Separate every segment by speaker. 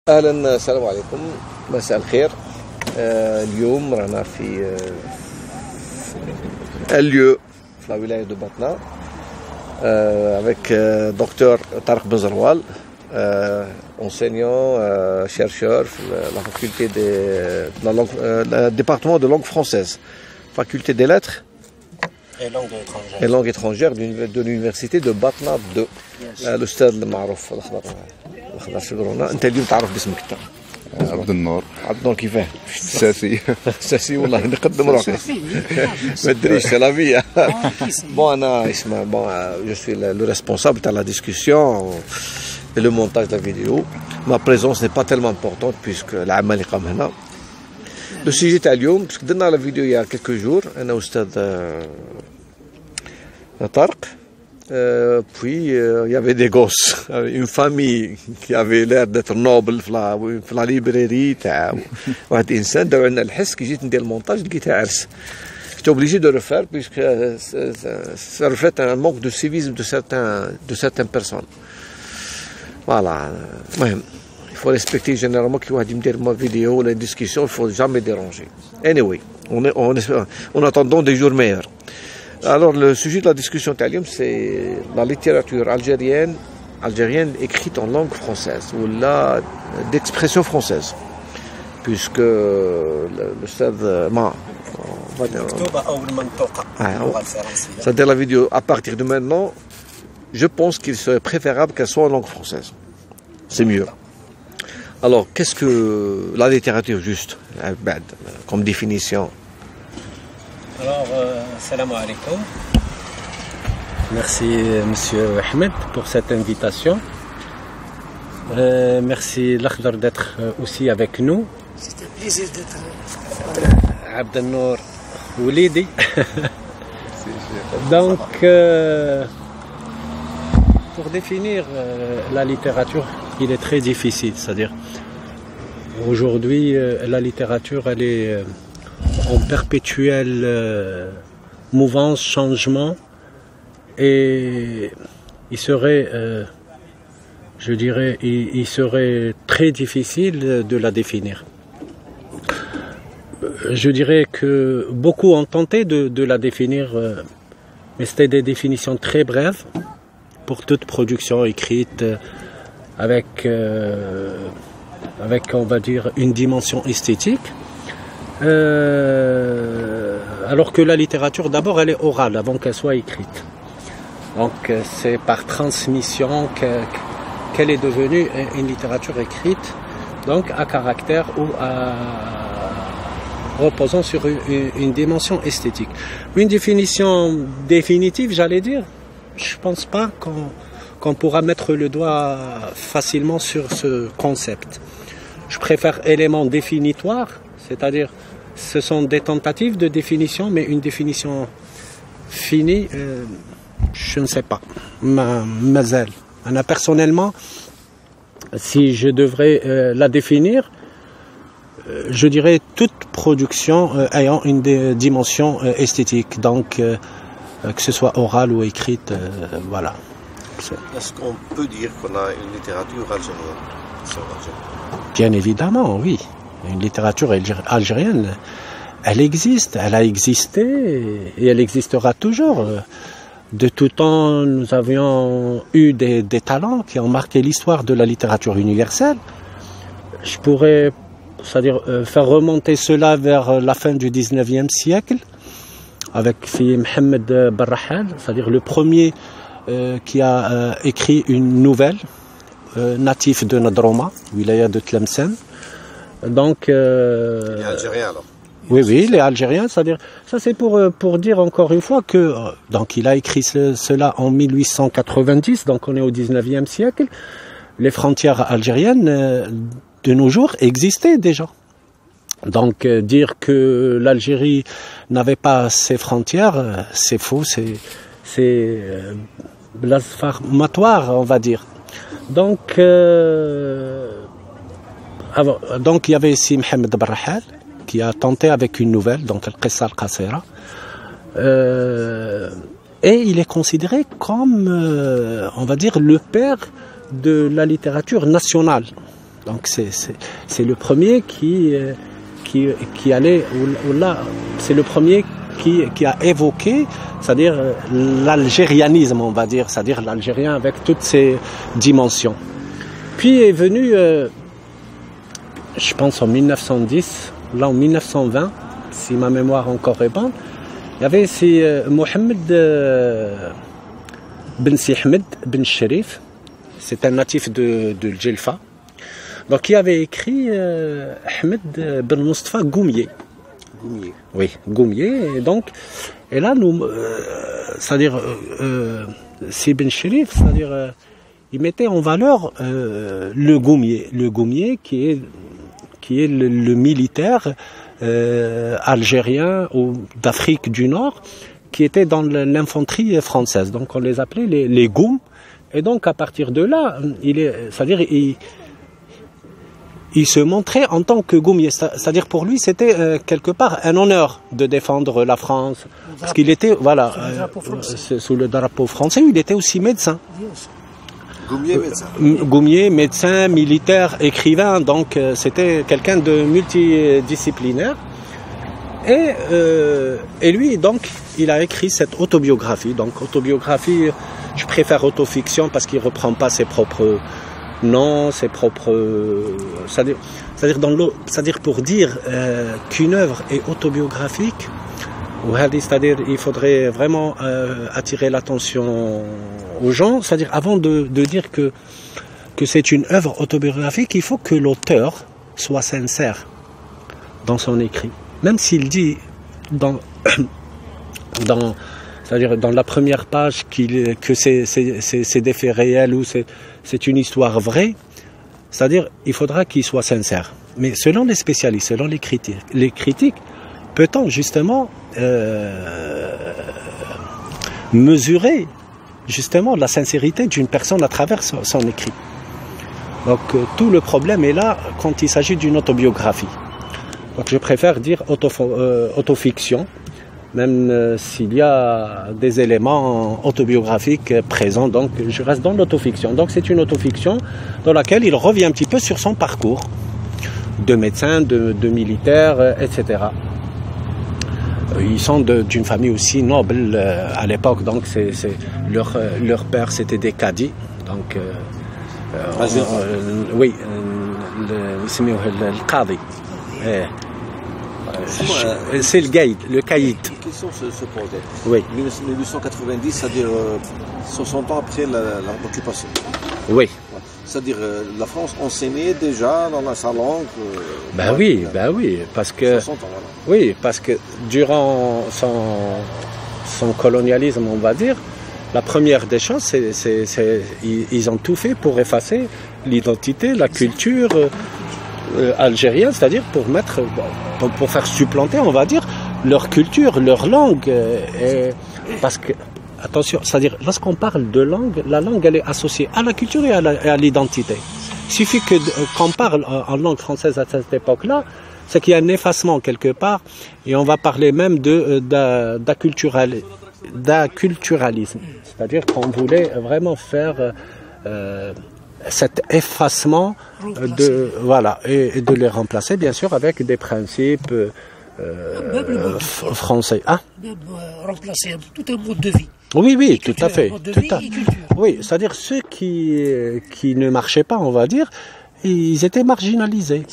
Speaker 1: اهلا السلام عليكم مساء الخير. اليوم رانا في اليو في الولاية دو باتنا avec docteur Tarek Benzeroual, enseignant, chercheur à la faculté de la langue, département de langue française, faculté des lettres et langue étrangère de l'université de Batna 2. الأستاذ المعروف الأخضر شكرا. أنت اليوم تعرف باسمك أنت؟
Speaker 2: عبد النور.
Speaker 1: عبد النور كيفاه؟
Speaker 2: ساسي.
Speaker 1: ساسي والله نقدم روحي. ما ادريش c'est la vie. Bon أنا اسمع je suis le responsable de la discussion et le montage de la vidéo. Ma présence n'est pas tellement importante puisque العمل اللي قام هنا. Le sujet تاع اليوم parce que درنا la vidéo il y a quelques jours أنا وأستاذ طارق. Puis il y avait des gosses, une famille qui avait l'air d'être noble في la librairie تاع واحد الانسان داو عندنا الحس كي جيت ندير المونتاج لقيتها عرس. J'étais obligé de le faire puisque ça reflète un manque de civisme de certaines personnes. Voilà. Il faut respecter généralement كي واحد يدير ما فيديو ولا discussion, il faut jamais déranger. Anyway, on attendant des jours meilleurs. Alors le sujet de la discussion c'est la littérature algérienne écrite en langue française ou d'expression française, puisque le stade c'est-à-dire la vidéo à partir de maintenant, je pense qu'il serait préférable qu'elle soit en langue française, c'est mieux. Alors qu'est-ce que la littérature juste comme définition?
Speaker 3: Alors, salam alaikum. Merci Monsieur Ahmed pour cette invitation. Merci l'Akhdar d'être aussi avec nous.
Speaker 4: C'est un plaisir d'être
Speaker 3: Abd Nour Oulidi. Donc, pour définir la littérature, il est très difficile. C'est-à-dire, aujourd'hui, la littérature, elle est en perpétuelle mouvance, changement, et il serait, je dirais, il serait très difficile de la définir. Je dirais que beaucoup ont tenté de la définir, mais c'était des définitions très brèves pour toute production écrite avec, on va dire, une dimension esthétique. Alors que la littérature, d'abord, elle est orale avant qu'elle soit écrite. Donc, c'est par transmission qu'elle est devenue une littérature écrite, donc à caractère ou reposant sur une dimension esthétique. Une définition définitive, j'allais dire, je pense pas qu'on pourra mettre le doigt facilement sur ce concept. Je préfère éléments définitoires, c'est-à-dire ce sont des tentatives de définition, mais une définition finie, je ne sais pas. Mazel. Personnellement, si je devrais la définir, je dirais toute production ayant une dimension esthétique, donc que ce soit orale ou écrite, voilà.
Speaker 1: Est-ce qu'on peut dire qu'on a une littérature algérienne?
Speaker 3: Bien évidemment, oui. Une littérature algérienne, elle existe, elle a existé et elle existera toujours. De tout temps, nous avions eu des talents qui ont marqué l'histoire de la littérature universelle. Je pourrais, c'est-à-dire, faire remonter cela vers la fin du 19e siècle avec Mohamed Barrahal, c'est-à-dire le premier qui a écrit une nouvelle natif de Nadroma, wilaya de Tlemcen. Donc,
Speaker 1: il est algérien alors.
Speaker 3: Oui, il est algérien, c'est-à-dire, ça c'est pour dire encore une fois que, donc il a écrit cela en 1890, donc on est au 19e siècle, les frontières algériennes de nos jours existaient déjà. Donc dire que l'Algérie n'avait pas ses frontières, c'est faux, c'est blasphématoire, on va dire. Donc il y avait ici Mohamed Barrahal qui a tenté avec une nouvelle, donc Al-Qissa Al-Qasira, et il est considéré comme, on va dire, le père de la littérature nationale Donc c'est le premier qui allait, ou là, c'est le premier qui a évoqué, c'est-à-dire l'algérianisme, on va dire, c'est-à-dire l'algérien avec toutes ses dimensions. Puis est venu, je pense en 1910, là en 1920, si ma mémoire encore est bonne, il y avait Mohamed Ben Si Ahmed Ben Sherif, c'est un natif de Djelfa, donc qui avait écrit Ahmed Ben Mustafa Goumier.
Speaker 1: Goumier.
Speaker 3: Oui, Goumier. Et là, c'est-à-dire, Si Ben Sherif, c'est-à-dire, il mettait en valeur le Goumier qui est le militaire algérien ou d'Afrique du Nord, qui était dans l'infanterie française. Donc on les appelait les Goum. Et donc à partir de là, c'est-à-dire il se montrait en tant que Goumier. C'est-à-dire pour lui, c'était quelque part un honneur de défendre la France. Parce qu'il était, voilà, sous le drapeau français, il était aussi médecin.
Speaker 1: Goumier, médecin.
Speaker 3: Goumier, médecin, militaire, écrivain, donc c'était quelqu'un de multidisciplinaire. Et lui, donc, il a écrit cette autobiographie. Donc, autobiographie, je préfère autofiction parce qu'il ne reprend pas ses propres noms, ses propres... C'est-à-dire pour dire qu'une œuvre est autobiographique, c'est-à-dire il faudrait vraiment attirer l'attention aux gens, c'est-à-dire avant de dire que c'est une œuvre autobiographique, il faut que l'auteur soit sincère dans son écrit. Même s'il dit c'est-à-dire dans la première page que c'est des faits réels ou c'est une histoire vraie, c'est-à-dire il faudra qu'il soit sincère. Mais selon les spécialistes, selon les critiques, peut-on justement mesurer justement la sincérité d'une personne à travers son écrit. Donc tout le problème est là quand il s'agit d'une autobiographie. Donc je préfère dire autofiction, même s'il y a des éléments autobiographiques présents, donc je reste dans l'autofiction. Donc c'est une autofiction dans laquelle il revient un petit peu sur son parcours de médecin, de militaire, etc. Ils sont d'une famille aussi noble à l'époque, donc leur père c'était des cadis, donc oui, le qadi. C'est le caïd.
Speaker 1: Une question se posait.
Speaker 3: Oui.
Speaker 1: 1890, c'est-à-dire 60 ans après l'occupation.
Speaker 3: Oui.
Speaker 1: C'est-à-dire la France enseignait déjà dans sa langue.
Speaker 3: Oui, parce que
Speaker 1: 60 ans, voilà.
Speaker 3: Oui, parce que durant son colonialisme, on va dire, la première des choses, ils ont tout fait pour effacer l'identité, la culture algérienne, c'est-à-dire pour faire supplanter, on va dire, leur culture, leur langue. Parce que, attention, c'est-à-dire, lorsqu'on parle de langue, la langue, elle est associée à la culture et à l'identité. Il suffit qu'on parle en langue française à cette époque-là, c'est qu'il y a un effacement quelque part, et on va parler même d'acculturalisme. C'est-à-dire qu'on voulait vraiment faire cet effacement et de les remplacer, bien sûr, avec des principes français. Ah?
Speaker 4: Remplacer tout un mode de vie.
Speaker 3: Oui, tout à fait.
Speaker 4: Oui,
Speaker 3: c'est-à-dire ceux qui ne marchaient pas, on va dire, ils étaient marginalisés.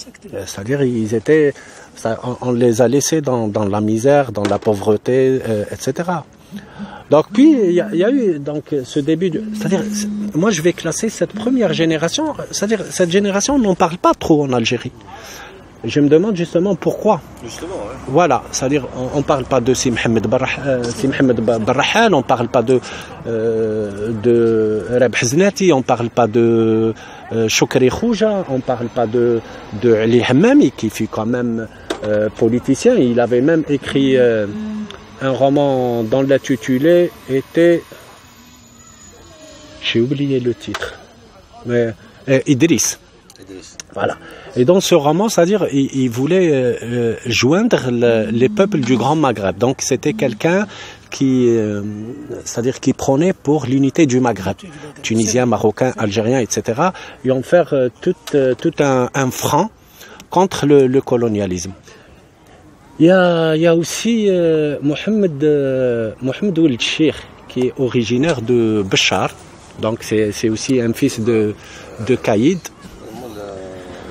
Speaker 3: C'est-à-dire on les a laissés dans la misère, dans la pauvreté, etc. Donc puis il y a eu donc ce début c'est-à-dire moi je vais classer cette première génération, c'est-à-dire cette génération n'en parle pas trop en Algérie. Je me demande justement pourquoi.
Speaker 1: Justement, ouais.
Speaker 3: Voilà, c'est-à-dire on parle pas de Si Mohamed Barrahal, on parle pas de Rabh Znati, on parle pas de Choukri Khouja, on parle pas de Ali Hammami qui fut quand même politicien. Il avait même écrit un roman dont l'intitulé était, j'ai oublié le titre, mais Idriss. Voilà. Et dans ce roman, c'est-à-dire, il voulait joindre les peuples du Grand Maghreb. Donc, c'était quelqu'un c'est-à-dire qui prônaient pour l'unité du Maghreb, Tunisiens, Marocains, Algériens, etc. Ils ont fait tout un front contre le colonialisme. Il y a aussi Mohamed Ould Cheikh, qui est originaire de Béchar, donc c'est aussi un fils de Caïd.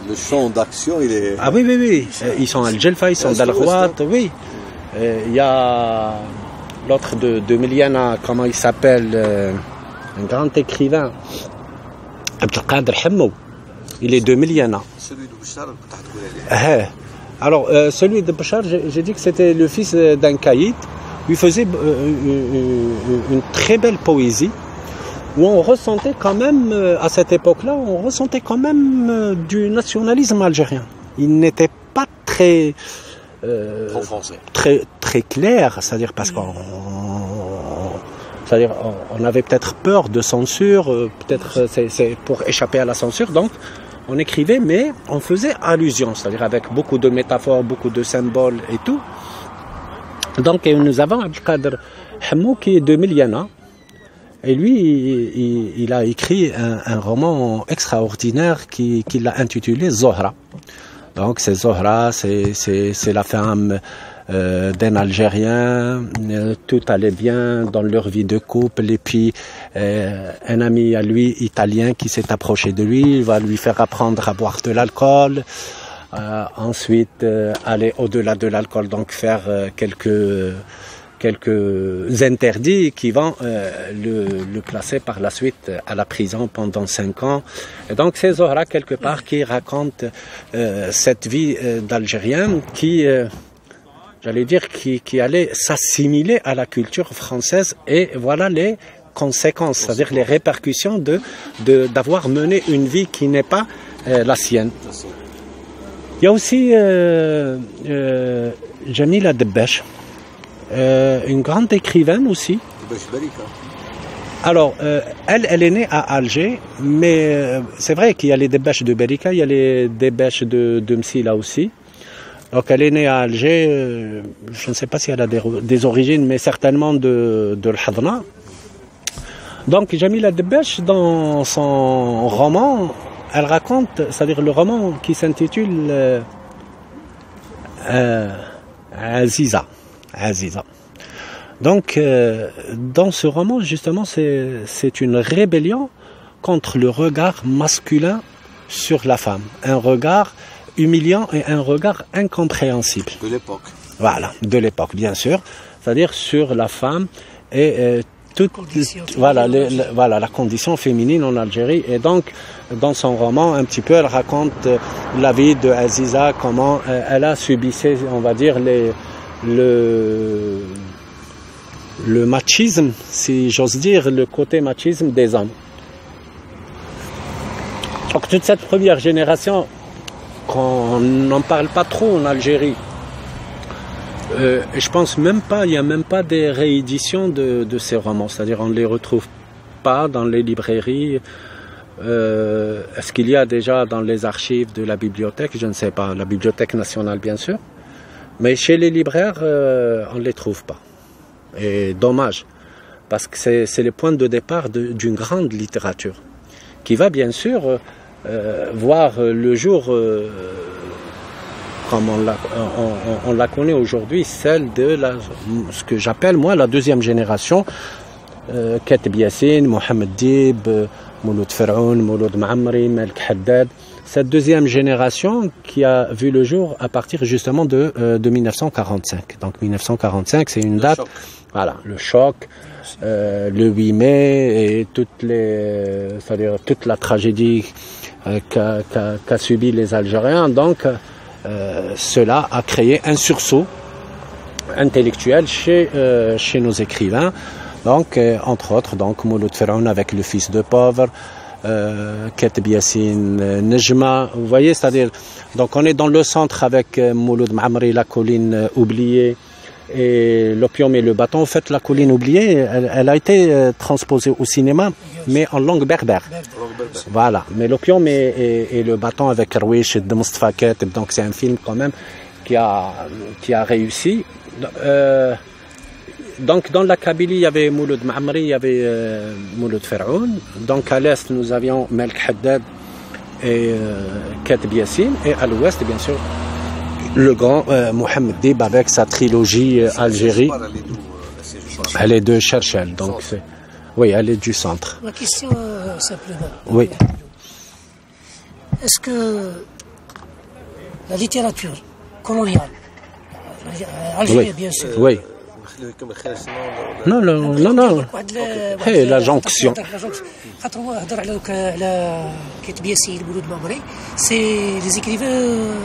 Speaker 1: Le champ d'action, il est...
Speaker 3: Ah oui. Ils sont à Al-Jelfa, ils sont d'Al-Rouat, oui. Il y a l'autre de Miliana, comment il s'appelle, un grand écrivain, Abdelkader Hemmou. Il est de Miliana.
Speaker 1: Celui de Béchar,
Speaker 3: alors, celui de Béchar, j'ai dit que c'était le fils d'un caïd. Il faisait une très belle poésie où on ressentait quand même, à cette époque-là, du nationalisme algérien. Il n'était pas très clair, c'est-à-dire parce qu'on avait peut-être peur de censure, peut-être c'est pour échapper à la censure, donc on écrivait, mais on faisait allusion, c'est-à-dire avec beaucoup de métaphores, beaucoup de symboles et tout. Donc nous avons Abdelkader Hemmou qui est de Miliana, et lui, il a écrit un roman extraordinaire qu'il a intitulé Zohra. Donc c'est Zohra, c'est la femme d'un Algérien, tout allait bien dans leur vie de couple, et puis un ami à lui italien qui s'est approché de lui, il va lui faire apprendre à boire de l'alcool, ensuite aller au-delà de l'alcool, donc faire quelques interdits qui vont le placer par la suite à la prison pendant 5 ans. Et donc c'est Zohra quelque part qui raconte cette vie d'Algérien qui allait s'assimiler à la culture française, et voilà les conséquences, c'est-à-dire les répercussions d'avoir mené une vie qui n'est pas la sienne. Il y a aussi Jamila Debbeche, une grande écrivaine aussi. Alors, elle est née à Alger, mais c'est vrai qu'il y a les Debbeche de Berika, il y a les Debbeche de Msila aussi. Donc elle est née à Alger, je ne sais pas si elle a des origines, mais certainement de l'Hadna. Donc Jamila Debbeche, dans son roman, elle raconte, c'est-à-dire le roman qui s'intitule Aziza. Donc dans ce roman, justement, c'est une rébellion contre le regard masculin sur la femme. Un regard humiliant et un regard incompréhensible.
Speaker 1: De l'époque.
Speaker 3: Voilà, de l'époque, bien sûr. C'est-à-dire sur la femme et la condition féminine en Algérie. Et donc, dans son roman, un petit peu, elle raconte la vie de Aziza, comment elle a subissé, on va dire, le machisme, si j'ose dire, le côté machisme des hommes. Donc, toute cette première génération, qu'on n'en parle pas trop en Algérie. Je pense même pas, il n'y a même pas des rééditions de ces romans, c'est-à-dire on ne les retrouve pas dans les librairies. Est-ce qu'il y a déjà dans les archives de la bibliothèque? Je ne sais pas, la Bibliothèque nationale bien sûr, mais chez les libraires, on ne les trouve pas. Et dommage, parce que c'est le point de départ d'une grande littérature, qui va bien sûr voir le jour comme on la connaît aujourd'hui, celle de ce que j'appelle moi la deuxième génération, Kateb Yassine, Mohamed Dib, Mouloud Fer'oun, Mouloud Ma'amri, Malik Haddad. Cette deuxième génération qui a vu le jour à partir justement de 1945. Donc 1945, c'est une date, voilà, le choc, le 8 mai et c'est-à-dire toute la tragédie qu'a subi les Algériens. Donc cela a créé un sursaut intellectuel chez nos écrivains. Donc entre autres, donc Mouloud Fer'oun avec Le Fils de pauvre, Kateb Yassine, Nejma, vous voyez, c'est-à-dire, donc on est dans le centre avec Mouloud Ma'amri, La colline oubliée, et L'opium et le bâton. En fait, La colline oubliée, elle a été transposée au cinéma, mais en langue berbère. Voilà, mais L'opium et le bâton avec Rouish de Mustafa Kateb, donc c'est un film quand même qui a réussi. Donc dans la Kabylie, il y avait Mouloud Ma'amri, il y avait Mouloud Fer'oun. Donc à l'est, nous avions Melk Haddad et Katb Yassine. Et à l'ouest, bien sûr, le grand Mohamed Dib avec sa trilogie Algérie. Elle est de Cherchel, donc oui, elle est du centre.
Speaker 4: Ma question simplement.
Speaker 3: Oui.
Speaker 4: Est-ce que la littérature coloniale, algérienne
Speaker 3: Oui.
Speaker 4: bien sûr,
Speaker 3: Oui. Non, non, non, non. Hey, la jonction.
Speaker 4: خاطر هو هضر على كاتب ياسين مولود مامري سي لي زيكريفان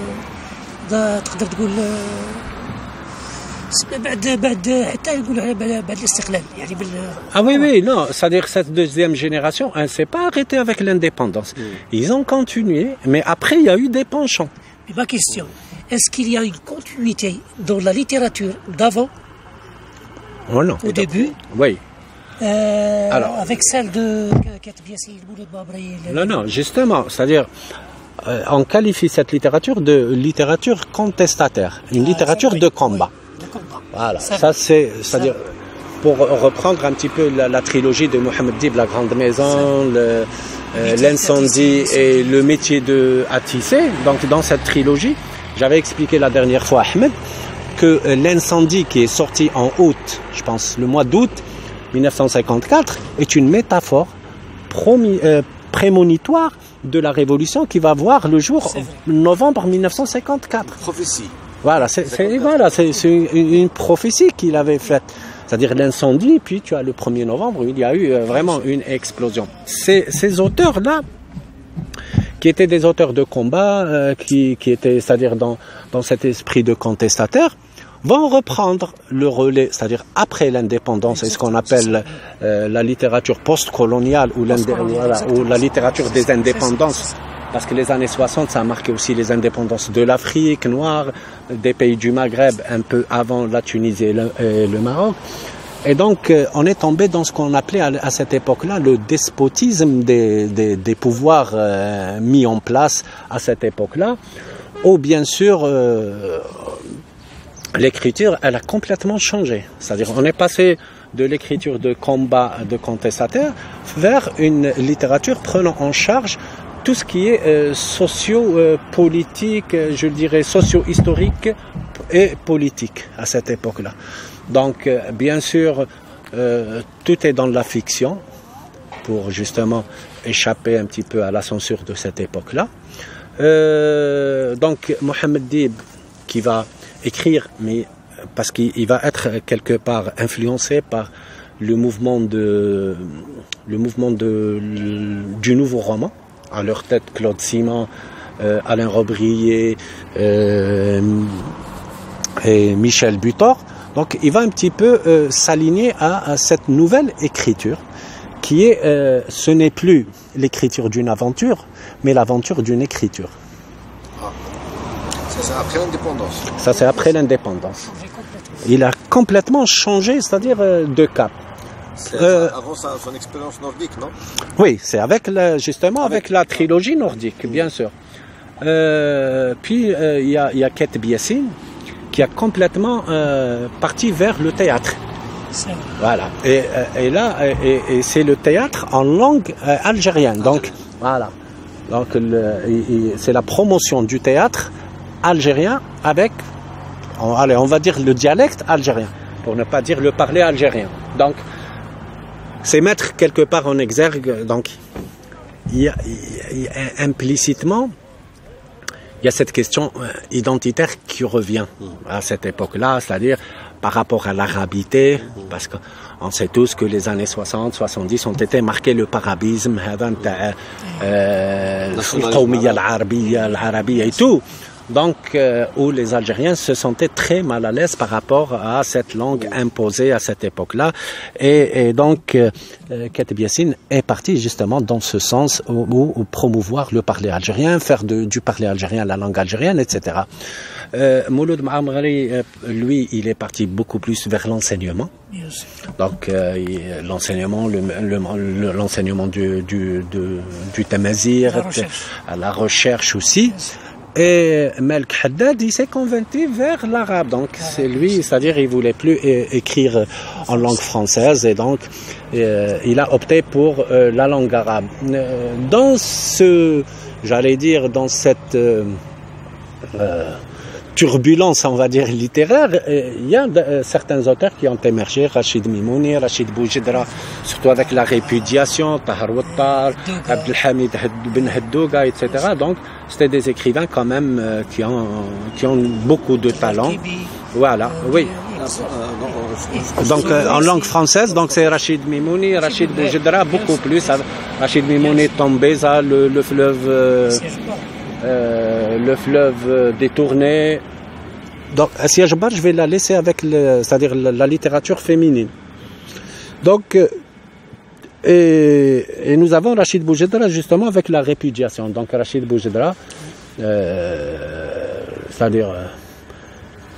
Speaker 4: تقدر تقول بعد حتى يقولوا على بعد الاستقلال يعني
Speaker 3: Ah oui, oui, non, c'est-à-dire que cette deuxième génération, elle ne s'est pas arrêtée avec l'indépendance. Ils ont continué, mais après, il y a eu des penchants.
Speaker 4: Mais ma question, est-ce qu'il y a une continuité dans la littérature d'avant,
Speaker 3: Oh non.
Speaker 4: au début,
Speaker 3: Oui. Alors.
Speaker 4: avec celle de Katb Yassine Mouloud Mambri?
Speaker 3: Non, non, justement, c'est-à-dire, on qualifie cette littérature de littérature contestataire, une littérature de combat.
Speaker 4: De combat.
Speaker 3: Voilà, ça c'est-à-dire, pour reprendre un petit peu la trilogie de Mohamed Dib, La Grande Maison, l'incendie et le métier à tisser. Donc dans cette trilogie, j'avais expliqué la dernière fois, Ahmed, que l'incendie qui est sorti en août, je pense le mois d'août 1954, est une métaphore prémonitoire de la révolution qui va voir le jour novembre 1954.
Speaker 1: Prophétie.
Speaker 3: Voilà, c'est une prophétie qu'il avait faite. C'est-à-dire l'incendie, puis tu as le 1er novembre, il y a eu vraiment une explosion. Ces auteurs-là, qui étaient des auteurs de combat, qui étaient, c'est-à-dire dans cet esprit de contestataire, vont reprendre le relais, c'est-à-dire après l'indépendance, c'est ce qu'on appelle la littérature post-coloniale ou la littérature des indépendances. Parce que les années 60, ça a marqué aussi les indépendances de l'Afrique noire, des pays du Maghreb, un peu avant la Tunisie et le Maroc. Et donc, on est tombé dans ce qu'on appelait à cette époque-là le despotisme des pouvoirs mis en place à cette époque-là, où bien sûr l'écriture, elle a complètement changé. C'est-à-dire, on est passé de l'écriture de combat, de contestataire, vers une littérature prenant en charge tout ce qui est socio-politique, je dirais socio-historique et politique à cette époque-là. Donc, bien sûr, tout est dans la fiction pour justement échapper un petit peu à la censure de cette époque-là. Donc, Mohamed Dib qui va écrire, mais parce qu'il va être quelque part influencé par le mouvement du nouveau roman. À leur tête, Claude Simon, Alain Robrier et Michel Butor. Donc, il va un petit peu s'aligner à cette nouvelle écriture qui est, ce n'est plus l'écriture d'une aventure, mais l'aventure d'une écriture.
Speaker 1: Ça, c'est après l'indépendance.
Speaker 3: Ça, c'est après l'indépendance. Il a complètement changé, c'est-à-dire de cap.
Speaker 1: Avant son expérience nordique, non?
Speaker 3: Oui, c'est justement avec la trilogie nordique, bien sûr. Puis il y a Katb Yassine qui a complètement parti vers le théâtre. Voilà. Et là, c'est le théâtre en langue algérienne. Donc, voilà. Donc, c'est la promotion du théâtre algérien avec, on va dire le dialecte algérien, pour ne pas dire le parler algérien. Donc, c'est mettre quelque part en exergue, donc implicitement, il y a cette question identitaire qui revient à cette époque-là, c'est-à-dire par rapport à l'arabité, parce qu'on sait tous que les années 60, 70 ont été marquées le parabisme, l'Arabie et tout. Donc, où les Algériens se sentaient très mal à l'aise par rapport à cette langue imposée à cette époque-là. Et donc, Katb Yassine est parti justement dans ce sens où promouvoir le parler algérien, faire du parler algérien la langue algérienne, etc. Mouloud Ma'amri, lui, il est parti beaucoup plus vers l'enseignement. Donc, l'enseignement du tamazir, à la recherche aussi. Et Melk Haddad, il s'est converti vers l'arabe. Donc, c'est lui, c'est-à-dire, il voulait plus écrire en langue française et donc, il a opté pour la langue arabe. Dans cette turbulence, on va dire, littéraire, il y a certains auteurs qui ont émergé, Rachid Mimouni, Rachid Boujedra, surtout avec la répudiation, Tahar Wattar, Abdelhamid Ben Haddouga, etc. Donc, c'était des écrivains quand même qui ont beaucoup de talent. Voilà, oui. Donc, en langue française, donc c'est Rachid Mimouni, Rachid Boujedra, beaucoup plus. Rachid Mimouni, Tambeza, le fleuve détourné. Donc, Assia Jabbar, je vais la laisser avec c'est-à-dire la littérature féminine. Donc, et nous avons Rachid Boujedra justement avec la répudiation. Donc, Rachid Boujedra, c'est-à-dire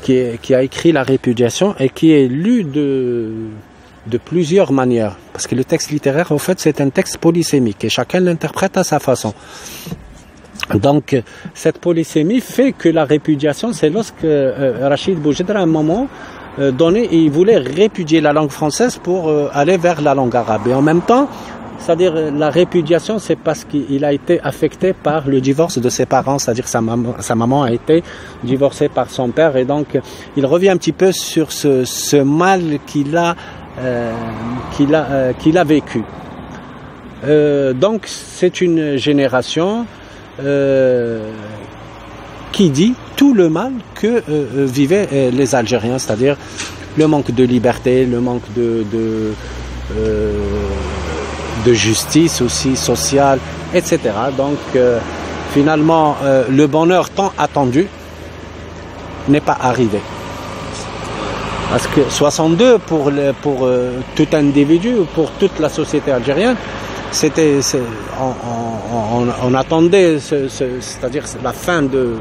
Speaker 3: qui a écrit la répudiation et qui est lu de plusieurs manières. Parce que le texte littéraire, en fait, c'est un texte polysémique et chacun l'interprète à sa façon. Donc, cette polysémie fait que la répudiation, c'est lorsque Rachid Boujedra, à un moment donné, il voulait répudier la langue française pour aller vers la langue arabe. Et en même temps, c'est-à-dire la répudiation, c'est parce qu'il a été affecté par le divorce de ses parents, c'est-à-dire sa maman a été divorcée par son père. Et donc, il revient un petit peu sur ce mal qu'il a vécu. Donc, c'est une génération qui dit tout le mal que vivaient les Algériens, c'est-à-dire le manque de liberté, le manque de justice aussi sociale, etc. Donc finalement, le bonheur tant attendu n'est pas arrivé. Parce que 62 pour tout individu, pour toute la société algérienne, on attendait, c'est-à-dire la fin de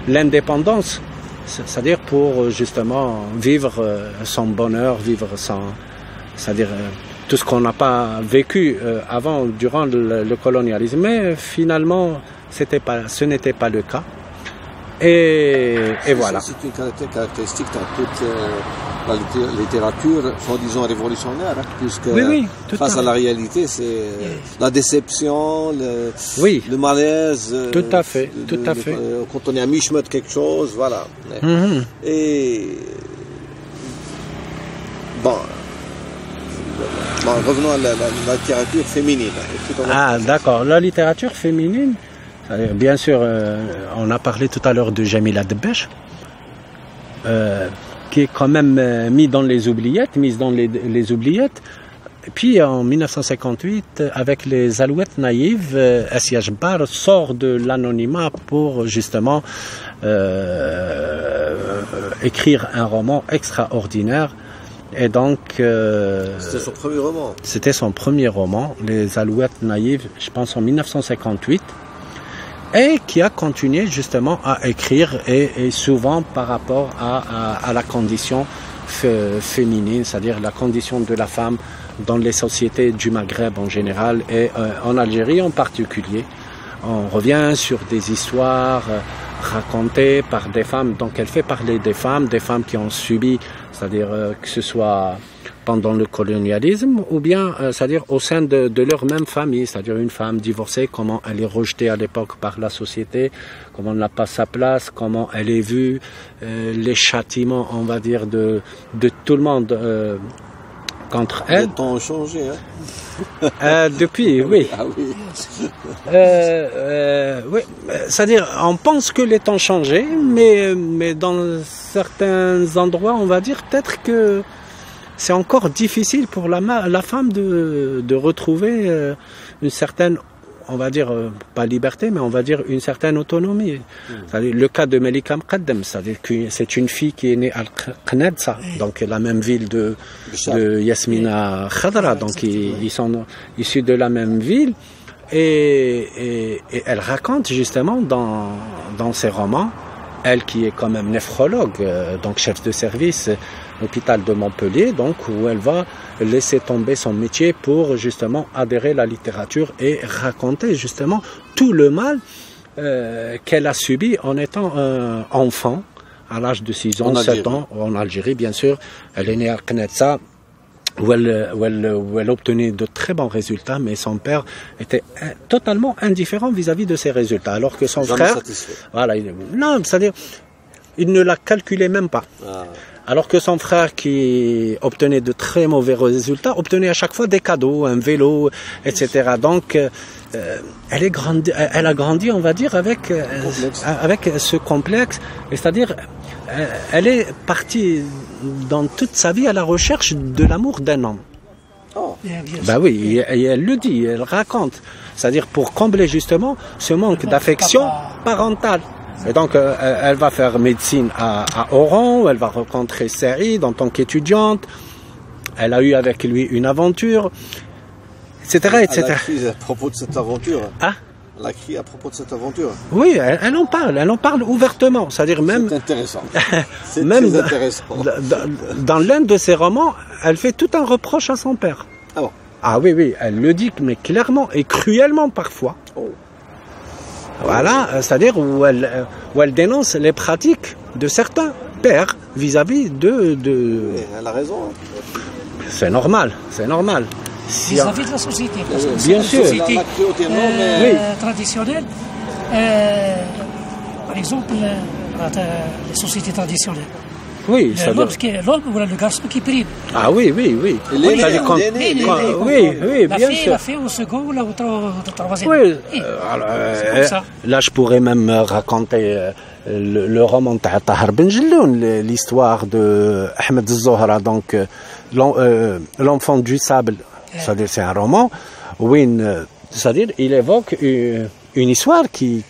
Speaker 3: l'indépendance, c'est-à-dire pour justement vivre son bonheur, vivre c'est-à-dire tout ce qu'on n'a pas vécu avant, durant le colonialisme. Mais finalement, ce n'était pas le cas. Et voilà.
Speaker 1: C'est une caractéristique dans toute la littérature, soi-disant révolutionnaire, puisque
Speaker 3: oui,
Speaker 1: face à la réalité, c'est la déception, le malaise.
Speaker 3: Tout à fait.
Speaker 1: Quand on est à mi-chemin de quelque chose, voilà.
Speaker 3: Mm-hmm.
Speaker 1: Et bon, revenons à la littérature féminine.
Speaker 3: D'accord. La littérature féminine, bien sûr, on a parlé tout à l'heure de Jamila Debech, qui est quand même mise dans les oubliettes. Et puis en 1958, avec les Alouettes naïves, Assia Jabbar sort de l'anonymat pour justement écrire un roman extraordinaire. Et donc,
Speaker 1: c'était son premier roman.
Speaker 3: C'était son premier roman, Les Alouettes naïves, je pense en 1958. Et qui a continué justement à écrire et souvent par rapport à la condition féminine, c'est-à-dire la condition de la femme dans les sociétés du Maghreb en général et en Algérie en particulier. On revient sur des histoires racontées par des femmes, donc elle fait parler des femmes qui ont subi, c'est-à-dire que ce soit pendant le colonialisme ou bien, c'est-à-dire au sein de leur même famille, c'est-à-dire une femme divorcée, comment elle est rejetée à l'époque par la société, comment elle n'a pas sa place, comment elle est vue, les châtiments, on va dire, de tout le monde contre elle.
Speaker 1: Les temps ont changé,
Speaker 3: hein? Depuis, oui.
Speaker 1: Ah oui.
Speaker 3: Oui, c'est-à-dire, on pense que les temps ont changé, mais dans certains endroits, on va dire peut-être que c'est encore difficile pour la femme de retrouver une certaine, on va dire, pas liberté, mais on va dire une certaine autonomie. C'est-à-dire, le cas de Melika Mqaddam, c'est-à-dire que c'est une fille qui est née à Qnadsa, donc la même ville de Yasmina Khadra, donc ils sont issus de la même ville, et elle raconte justement dans ses romans, elle qui est quand même néphrologue, donc chef de service, hôpital de Montpellier, donc où elle va laisser tomber son métier pour justement adhérer à la littérature et raconter justement tout le mal qu'elle a subi en étant enfant, à l'âge de 6 ans, 7 ans, en Algérie, bien sûr. Elle est née à Knetsa, où elle obtenait de très bons résultats, mais son père était totalement indifférent vis-à-vis de ses résultats, alors que son frère... Voilà, non, c'est-à-dire, il ne la calculait même pas. Ah. Alors que son frère, qui obtenait de très mauvais résultats, obtenait à chaque fois des cadeaux, un vélo, etc. Donc, elle a grandi, on va dire, avec ce complexe. C'est-à-dire, elle est partie dans toute sa vie à la recherche de l'amour d'un homme. Oh. Ben oui, et elle le dit, elle raconte. C'est-à-dire pour combler justement ce manque d'affection parentale. Et donc, elle va faire médecine à Oran, où elle va rencontrer Saïd en tant qu'étudiante. Elle a eu avec lui une aventure, etc., etc.
Speaker 1: Elle a écrit à propos de cette aventure.
Speaker 3: Ah?
Speaker 1: Elle a écrit à propos de cette aventure.
Speaker 3: Oui, elle en parle ouvertement. C'est-à-dire même...
Speaker 1: C'est intéressant. C'est
Speaker 3: même
Speaker 1: très intéressant.
Speaker 3: Dans l'un de ses romans, elle fait tout un reproche à son père.
Speaker 1: Ah bon?
Speaker 3: Ah oui, oui, elle le dit, mais clairement et cruellement parfois. Oh. Voilà, c'est-à-dire où elle dénonce les pratiques de certains pères vis-à-vis de...
Speaker 1: Oui, elle a raison. Hein.
Speaker 3: C'est normal, c'est normal.
Speaker 4: Vis-à-vis de la société. Parce que
Speaker 3: bien sûr.
Speaker 4: La société traditionnelle, par exemple, les sociétés traditionnelles.
Speaker 3: Oui,
Speaker 4: l'homme ou le garçon qui prime.
Speaker 3: Ah oui, oui, oui. Oui, bien sûr.
Speaker 4: La fille au second ou au troisième.
Speaker 3: Oui, là je pourrais même raconter le roman de Tahar Ben Jelloun, l'histoire de Ahmed Zohra, donc l'enfant du sable. C'est-à-dire c'est un roman où c'est-à-dire il évoque une histoire qui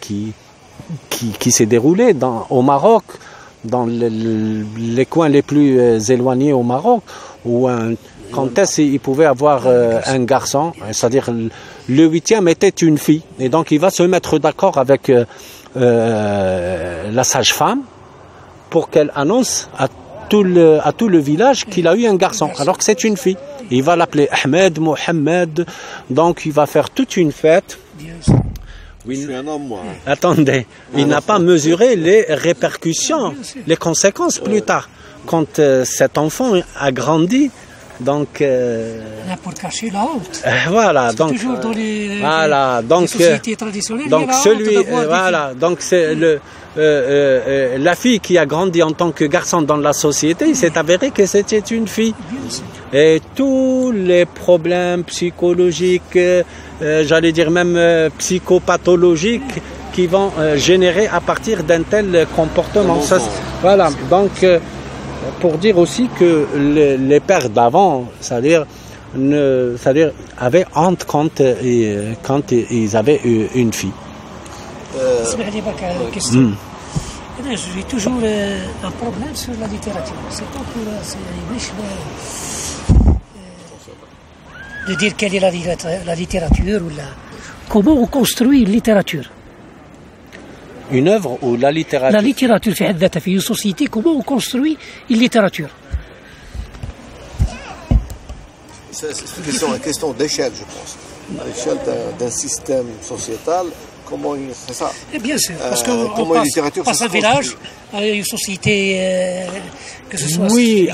Speaker 3: s'est déroulée au Maroc, dans les coins les plus éloignés au Maroc, où un comtesse il pouvait avoir un garçon, c'est-à-dire le 8e était une fille, et donc il va se mettre d'accord avec la sage-femme pour qu'elle annonce à tout le village qu'il a eu un garçon, alors que c'est une fille. Il va l'appeler Ahmed, Mohamed, donc il va faire toute une fête.
Speaker 1: Oui, je suis un homme, moi.
Speaker 3: Attendez, il n'a pas mesuré les répercussions, les conséquences plus tard. Quand cet enfant a grandi, donc...
Speaker 4: pour cacher la honte.
Speaker 3: Voilà, donc...
Speaker 4: Toujours dans les
Speaker 3: sociétés
Speaker 4: traditionnelles,
Speaker 3: donc donc c'est la fille qui a grandi en tant que garçon dans la société, il s'est avéré que c'était une fille. Et tous les problèmes psychologiques, j'allais dire même psychopathologiques, qui vont générer à partir d'un tel comportement. Voilà, donc pour dire aussi que les pères d'avant, c'est-à-dire avaient honte quand ils avaient une fille.
Speaker 4: J'ai toujours un problème sur la littérature. C'est pas pour de dire quelle est la littérature ou comment on construit une littérature.
Speaker 3: Une œuvre ou la littérature?
Speaker 4: La littérature, dans une société, comment on construit une littérature?
Speaker 1: C'est une question d'échelle, je pense. À l'échelle d'un système sociétal, comment c'est ça?
Speaker 4: Bien sûr, parce qu'on passe un village à une société, que ce soit...
Speaker 3: Oui,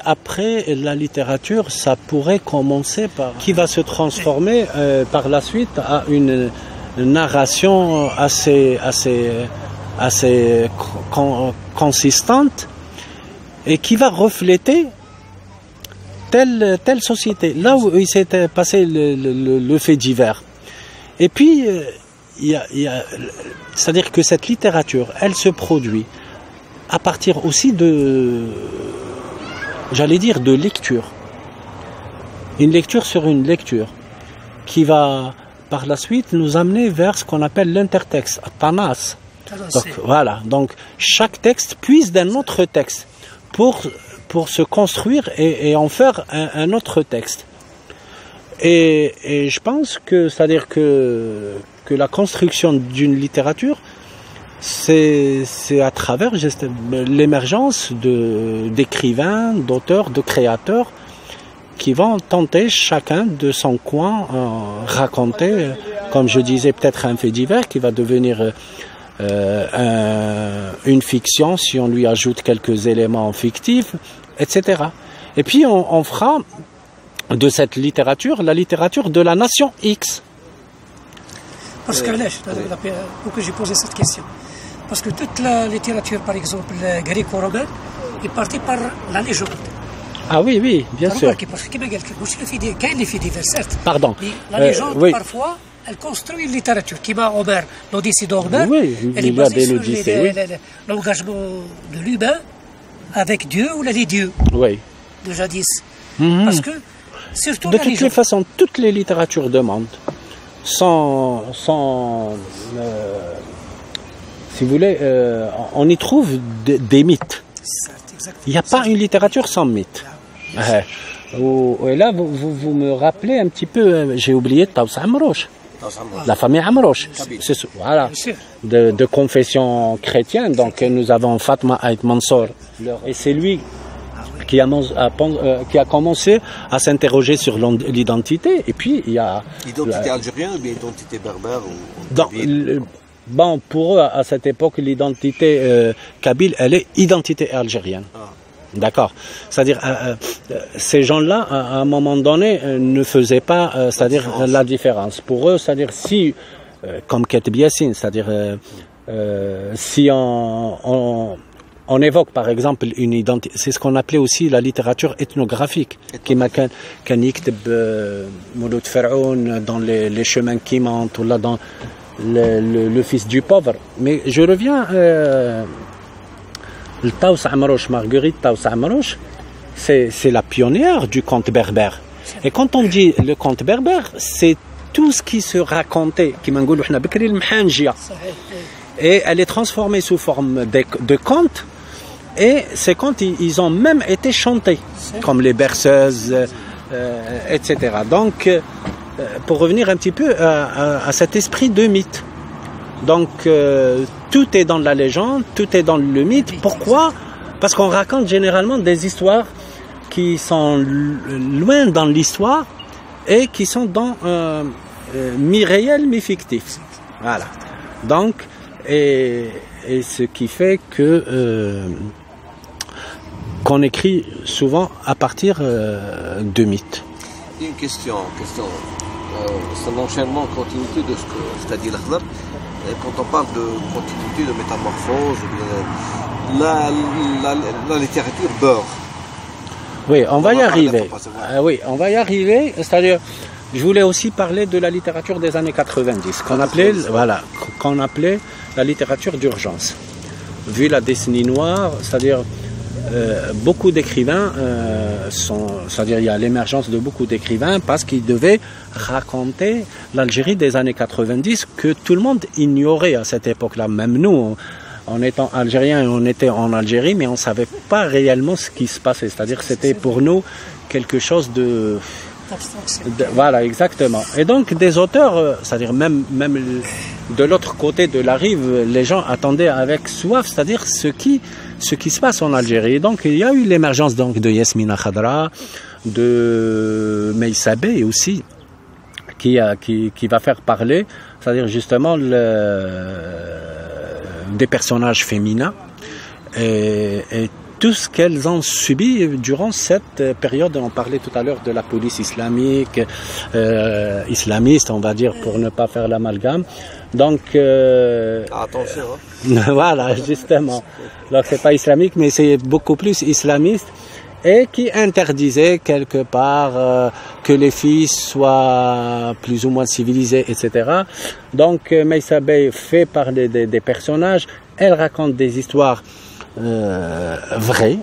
Speaker 3: après la littérature, ça pourrait commencer par... qui va se transformer par la suite à une narration assez consistante et qui va refléter telle société, là où il s'était passé le fait divers. Et puis, c'est-à-dire que cette littérature, elle se produit à partir aussi j'allais dire, de lecture. Une lecture sur une lecture qui va, par la suite, nous amener vers ce qu'on appelle l'intertexte, Tanas. Donc, voilà. Donc, chaque texte puise d'un autre texte pour se construire et en faire un autre texte. Et je pense que, c'est-à-dire que la construction d'une littérature, c'est à travers l'émergence d'écrivains, d'auteurs, de créateurs qui vont tenter chacun de son coin raconter comme je disais, peut-être un fait divers qui va devenir une fiction si on lui ajoute quelques éléments fictifs, etc. Et puis on fera de cette littérature la littérature de la nation X.
Speaker 4: Parce que là, pourquoi j'ai posé cette question? Parce que toute la littérature, par exemple, gréco-romaine, est partie par la légende.
Speaker 3: Ah oui, oui, bien sûr.
Speaker 4: Parce que les faits divers, certes.
Speaker 3: Pardon.
Speaker 4: Mais la légende,
Speaker 3: oui.
Speaker 4: parfois, elle construit une littérature. Qui m'a Homer, l'Odyssée d'Homer,
Speaker 3: oui,
Speaker 4: elle est
Speaker 3: il y a
Speaker 4: basée
Speaker 3: des
Speaker 4: sur
Speaker 3: oui.
Speaker 4: l'engagement de l'humain avec Dieu ou les dieux
Speaker 3: Oui.
Speaker 4: de jadis.
Speaker 3: Mhm.
Speaker 4: Parce que, surtout
Speaker 3: De
Speaker 4: la
Speaker 3: toutes
Speaker 4: légende.
Speaker 3: les façons, toutes les littératures demandent, si vous voulez, on y trouve des mythes.
Speaker 4: Certes, exactement.
Speaker 3: Il n'y a pas une littérature sans mythe. Et là, vous me rappelez un petit peu, j'ai oublié Taous Amrouche, la famille Amrouche. Voilà,
Speaker 4: Bien sûr.
Speaker 3: de confession chrétienne. Donc nous avons Fatma Ait Mansour. Et c'est lui qui a commencé à s'interroger sur l'identité. Et puis il y a...
Speaker 5: Identité algérienne ou bien identité berbère
Speaker 3: Bon, pour eux, à cette époque, l'identité kabyle, elle est identité algérienne. D'accord. C'est-à-dire, ces gens-là, à un moment donné, ne faisaient pas, c'est-à-dire la différence. Pour eux, c'est-à-dire si, comme Keteb Yassine, c'est-à-dire si on évoque par exemple une identité, c'est ce qu'on appelait aussi la littérature ethnographique, qui m'a qu'un yikteb Mouloud Pharaon dans les chemins qui mentent, ou là dans le fils du pauvre. Mais je reviens, le Taous Amrouche, Marguerite Taous Amrouche, c'est la pionnière du conte berbère. Et quand on dit le conte berbère, c'est tout ce qui se racontait, qui m'engoule حنا بكري المحانجية. Et elle est transformée sous forme de contes. Et ces contes, ils ont même été chantés, comme les berceuses, etc. Donc, pour revenir un petit peu à cet esprit de mythe. Donc, tout est dans la légende, tout est dans le mythe. Pourquoi? Parce qu'on raconte généralement des histoires qui sont loin dans l'histoire et qui sont dans mi-réel, mi-fictif. Voilà. Donc, et ce qui fait que qu'on écrit souvent à partir de mythes.
Speaker 5: Une question. C'est l'enchaînement en continuité de ce que c'est-à-dire l'Akhdar. Quand on parle de continuité, de métamorphose, la littérature beurre.
Speaker 3: Oui, on va y arriver. Oui, on va y arriver. C'est-à-dire, je voulais aussi parler de la littérature des années 90, qu'on appelait la littérature d'urgence. Vu la décennie noire, c'est-à-dire beaucoup d'écrivains c'est-à-dire il y a l'émergence de beaucoup d'écrivains parce qu'ils devaient raconter l'Algérie des années 90 que tout le monde ignorait à cette époque-là. Même nous, en étant algériens, on était en Algérie, mais on ne savait pas réellement ce qui se passait. C'est-à-dire que c'était pour nous quelque chose de... Voilà, exactement. Et donc des auteurs, c'est-à-dire même de l'autre côté de la rive, les gens attendaient avec soif, c'est-à-dire ce qui se passe en Algérie. Donc il y a eu l'émergence donc de Yasmina Khadra, de Meissa Bey aussi, qui va faire parler, c'est-à-dire justement des personnages féminins et tout ce qu'elles ont subi durant cette période. On parlait tout à l'heure de la police islamique, islamiste, on va dire, pour ne pas faire l'amalgame. Donc,
Speaker 5: attention.
Speaker 3: Voilà, justement. Donc, c'est pas islamique, mais c'est beaucoup plus islamiste et qui interdisait quelque part que les filles soient plus ou moins civilisées, etc. Donc, Meissa Bey fait parler des personnages. Elle raconte des histoires vraies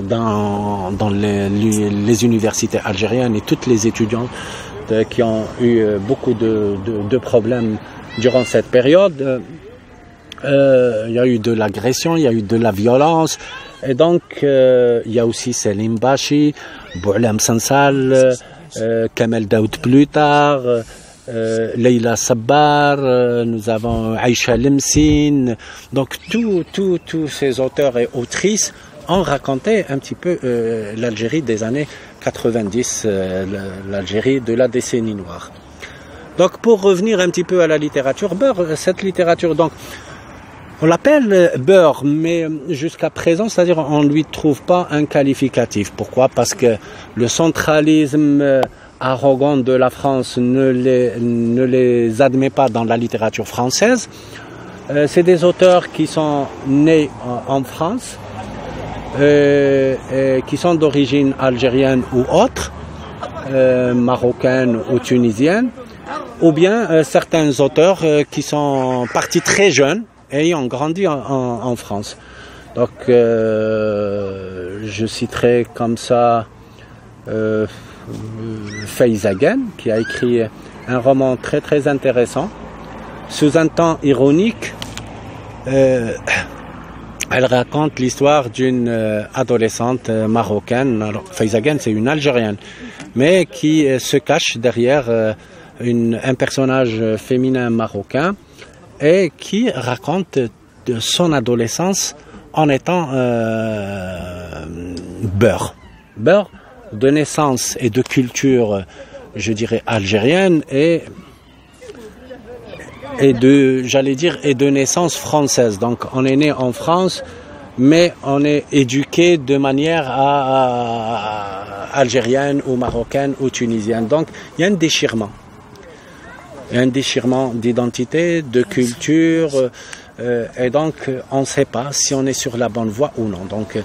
Speaker 3: dans les universités algériennes et toutes les étudiantes qui ont eu beaucoup de problèmes durant cette période. Il y a eu de l'agression, il y a eu de la violence, et donc il y a aussi Selim Bachi, Boulam Sansal, Kamel Daoud plus tard, Leila Sabbar, nous avons Aïcha Lemsine. Donc tous ces auteurs et autrices ont raconté un petit peu l'Algérie des années 90, l'Algérie de la décennie noire. Donc pour revenir un petit peu à la littérature beurre, cette littérature, donc on l'appelle beurre, mais jusqu'à présent, c'est-à-dire on ne lui trouve pas un qualificatif. Pourquoi? Parce que le centralisme arrogant de la France ne les admet pas dans la littérature française. C'est des auteurs qui sont nés en France, qui sont d'origine algérienne ou autre, marocaine ou tunisienne, ou bien certains auteurs qui sont partis très jeunes, ayant grandi en France. Donc, je citerai comme ça Feyzaguène, qui a écrit un roman très très intéressant. Sous un ton ironique, elle raconte l'histoire d'une adolescente marocaine. Alors, Feyzaguène, c'est une Algérienne, mais qui se cache derrière un personnage féminin marocain et qui raconte de son adolescence en étant beurre de naissance et de culture, je dirais, algérienne et de naissance française. Donc on est né en France, mais on est éduqué de manière algérienne ou marocaine ou tunisienne. Donc il y a un déchirement. Il y a un déchirement d'identité, de culture, et donc on ne sait pas si on est sur la bonne voie ou non. Donc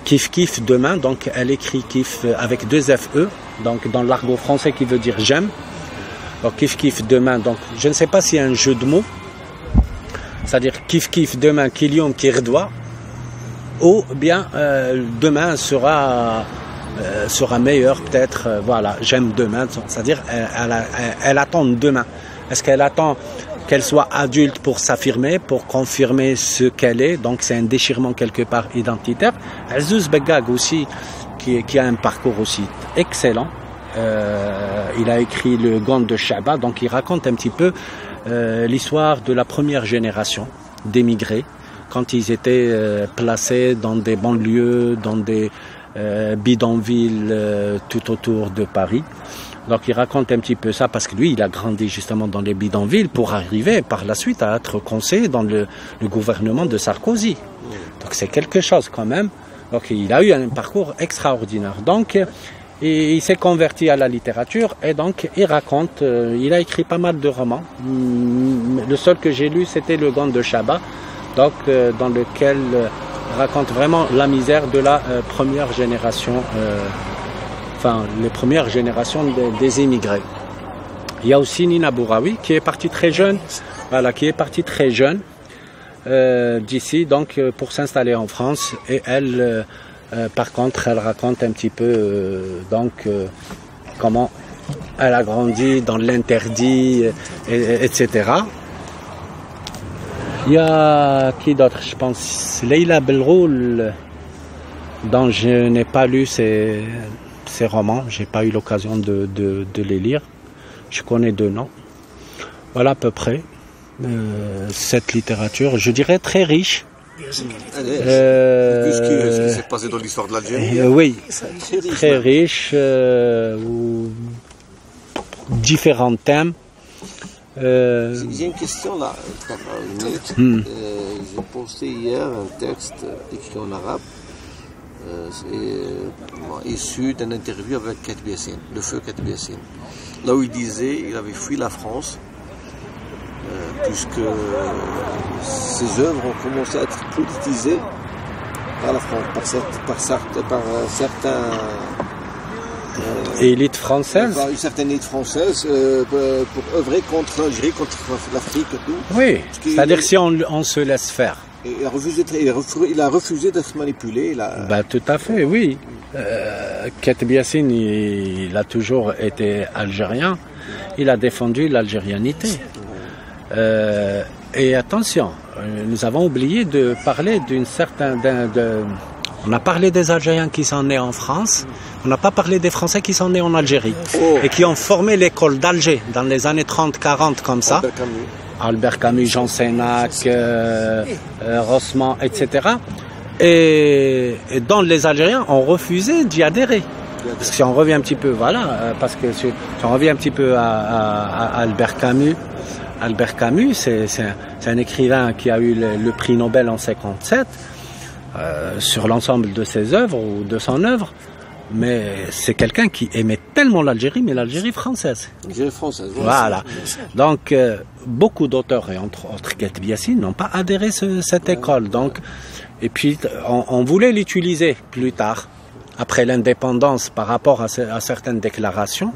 Speaker 3: Kif Kif demain, donc elle écrit Kif avec 2 FE, donc dans l'argot français qui veut dire j'aime. Donc Kif Kif demain, donc je ne sais pas s'il y a un jeu de mots, c'est-à-dire Kif Kif demain Kilium Kirdoua, ou bien demain sera meilleur peut-être, voilà, j'aime demain, c'est-à-dire elle attend demain. Est-ce qu'elle attend qu'elle soit adulte pour s'affirmer, pour confirmer ce qu'elle est, donc c'est un déchirement quelque part identitaire. Azouz Begag aussi, qui a un parcours aussi excellent, il a écrit Le Gant de Chaba, donc il raconte un petit peu l'histoire de la première génération d'émigrés, quand ils étaient placés dans des banlieues, dans des bidonvilles tout autour de Paris. Donc il raconte un petit peu ça parce que lui, il a grandi justement dans les bidonvilles pour arriver par la suite à être conseiller dans le gouvernement de Sarkozy. Donc c'est quelque chose quand même. Donc il a eu un parcours extraordinaire. Donc il s'est converti à la littérature et donc il raconte, il a écrit pas mal de romans. Le seul que j'ai lu, c'était Le Gant de Chaba, donc dans lequel raconte vraiment la misère de la première génération. Les premières générations des émigrés. Il y a aussi Nina Bouraoui qui est partie très jeune, d'ici donc pour s'installer en France et elle, par contre, elle raconte un petit peu comment elle a grandi dans l'interdit, etc. Il y a qui d'autre, je pense, Leila Belroul, dont je n'ai pas lu ces romans, j'ai pas eu l'occasion de les lire. Je connais 2 noms. Voilà à peu près cette littérature, je dirais très riche.
Speaker 5: Ce qui s'est passé dans l'histoire de l'Algérie.
Speaker 3: Oui, très riche, différents thèmes.
Speaker 5: J'ai une question là, j'ai posté hier un texte écrit en arabe. Issu d'une interview avec Katib Yassine, le feu Katib Yassine, là où il disait qu'il avait fui la France puisque ses œuvres ont commencé à être politisées par la France, par certains
Speaker 3: élites françaises,
Speaker 5: par une certaine élite française pour œuvrer contre l'Algérie, contre l'Afrique et tout.
Speaker 3: Oui, c'est-à-dire si on se laisse faire.
Speaker 5: Il a refusé d'être manipulé.
Speaker 3: Tout à fait, oui. Katib Yassine, il a toujours été algérien. Il a défendu l'algérianité. Et attention, nous avons oublié de parler on a parlé des Algériens qui sont nés en France. On n'a pas parlé des Français qui sont nés en Algérie et qui ont formé l'école d'Alger dans les années 30-40 comme ça. Albert Camus, Jean Sénac, Rossmann, etc. Et dont les Algériens ont refusé d'y adhérer. Parce que si on revient un petit peu, voilà, parce que si on revient un petit peu à Albert Camus, c'est un écrivain qui a eu le prix Nobel en 57 sur l'ensemble de ses œuvres ou de son œuvre. Mais c'est quelqu'un qui aimait tellement l'Algérie, mais l'Algérie française.
Speaker 5: L'Algérie française.
Speaker 3: Voilà. Donc, beaucoup d'auteurs, et entre autres Katb Yassine, n'ont pas adhéré à cette école. Donc, et puis, on voulait l'utiliser plus tard, après l'indépendance, par rapport à certaines déclarations.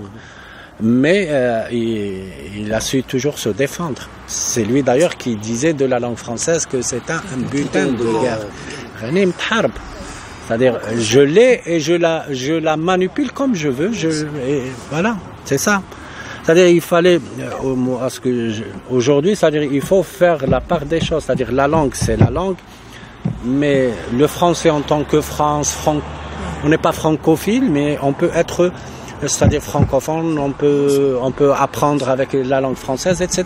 Speaker 3: Mais il a su toujours se défendre. C'est lui d'ailleurs qui disait de la langue française que c'est un butin de guerre. Ghanim Tharb. C'est-à-dire, je l'ai et je la manipule comme je veux. Et voilà, c'est ça. C'est-à-dire, il fallait, aujourd'hui, c'est-à-dire, il faut faire la part des choses. C'est-à-dire, la langue, c'est la langue, mais le français en tant que on n'est pas francophile, mais on peut être, c'est-à-dire francophone, on peut apprendre avec la langue française, etc.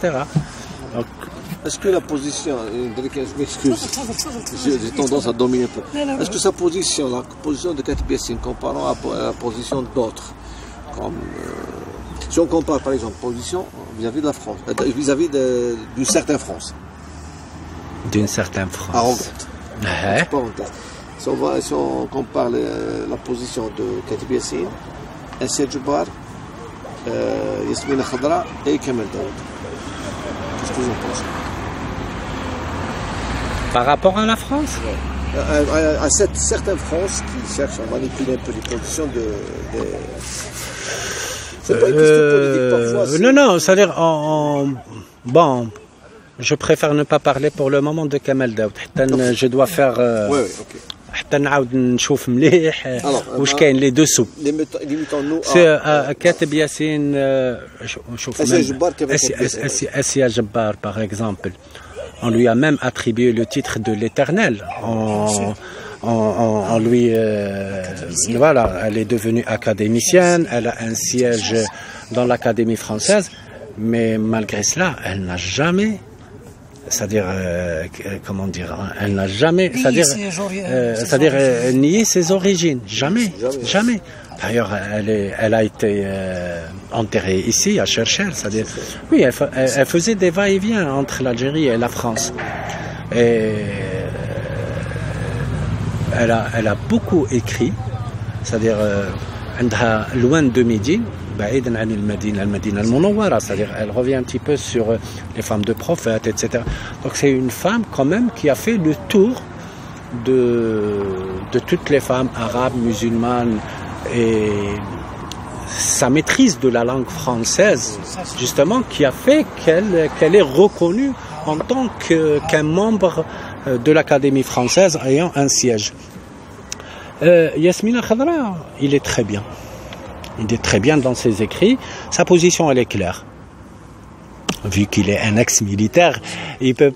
Speaker 3: Donc,
Speaker 5: est-ce que la position, je m'excuse, j'ai tendance à dominer un peu. Est-ce que sa position, la position de Katb Yassine, comparant à la position d'autres, comme si on compare par exemple position vis-à-vis de la France, vis-à-vis d'une certaine France.
Speaker 3: D'une certaine France.
Speaker 5: Arrogante. Si on compare la position de Katb Yassine, Asia Djebar, Yasmina Khadra et Kamel Daoud. Qu'est-ce que vous en pensez?
Speaker 3: Par rapport à la France?
Speaker 5: À cette certaine France qui cherche à manipuler un peu les positions C'est pas une question politique parfois.
Speaker 3: Non, c'est-à-dire, bon, je préfère ne pas parler pour le moment de Kamel Daoud. Je dois faire.
Speaker 5: Oui, ok.
Speaker 3: حتى نعاود نشوف مليح واش كاين لي دوسو سي كاتب ياسين شوف اسيا جبار par exemple on lui a même attribué le titre de l'éternel on lui voilà, elle est devenue académicienne, elle a un siège dans l'Académie française, mais malgré cela elle n'a jamais, c'est-à-dire, comment dire, elle n'a jamais, c'est-à-dire nier ses origines, jamais. D'ailleurs, elle a été enterrée ici, à Cherchel, c'est-à-dire, oui, elle faisait des va-et-vient entre l'Algérie et la France. Et elle a beaucoup écrit, c'est-à-dire, loin de Médine, c'est-à-dire elle revient un petit peu sur les femmes de prophètes, etc. Donc c'est une femme quand même qui a fait le tour de toutes les femmes arabes, musulmanes, et sa maîtrise de la langue française, justement, qui a fait qu'elle est reconnue en tant qu'un membre de l'Académie française ayant un siège. Yasmina Khadra, il est très bien. Il est très bien dans ses écrits. Sa position, elle est claire. Vu qu'il est un ex-militaire, il peut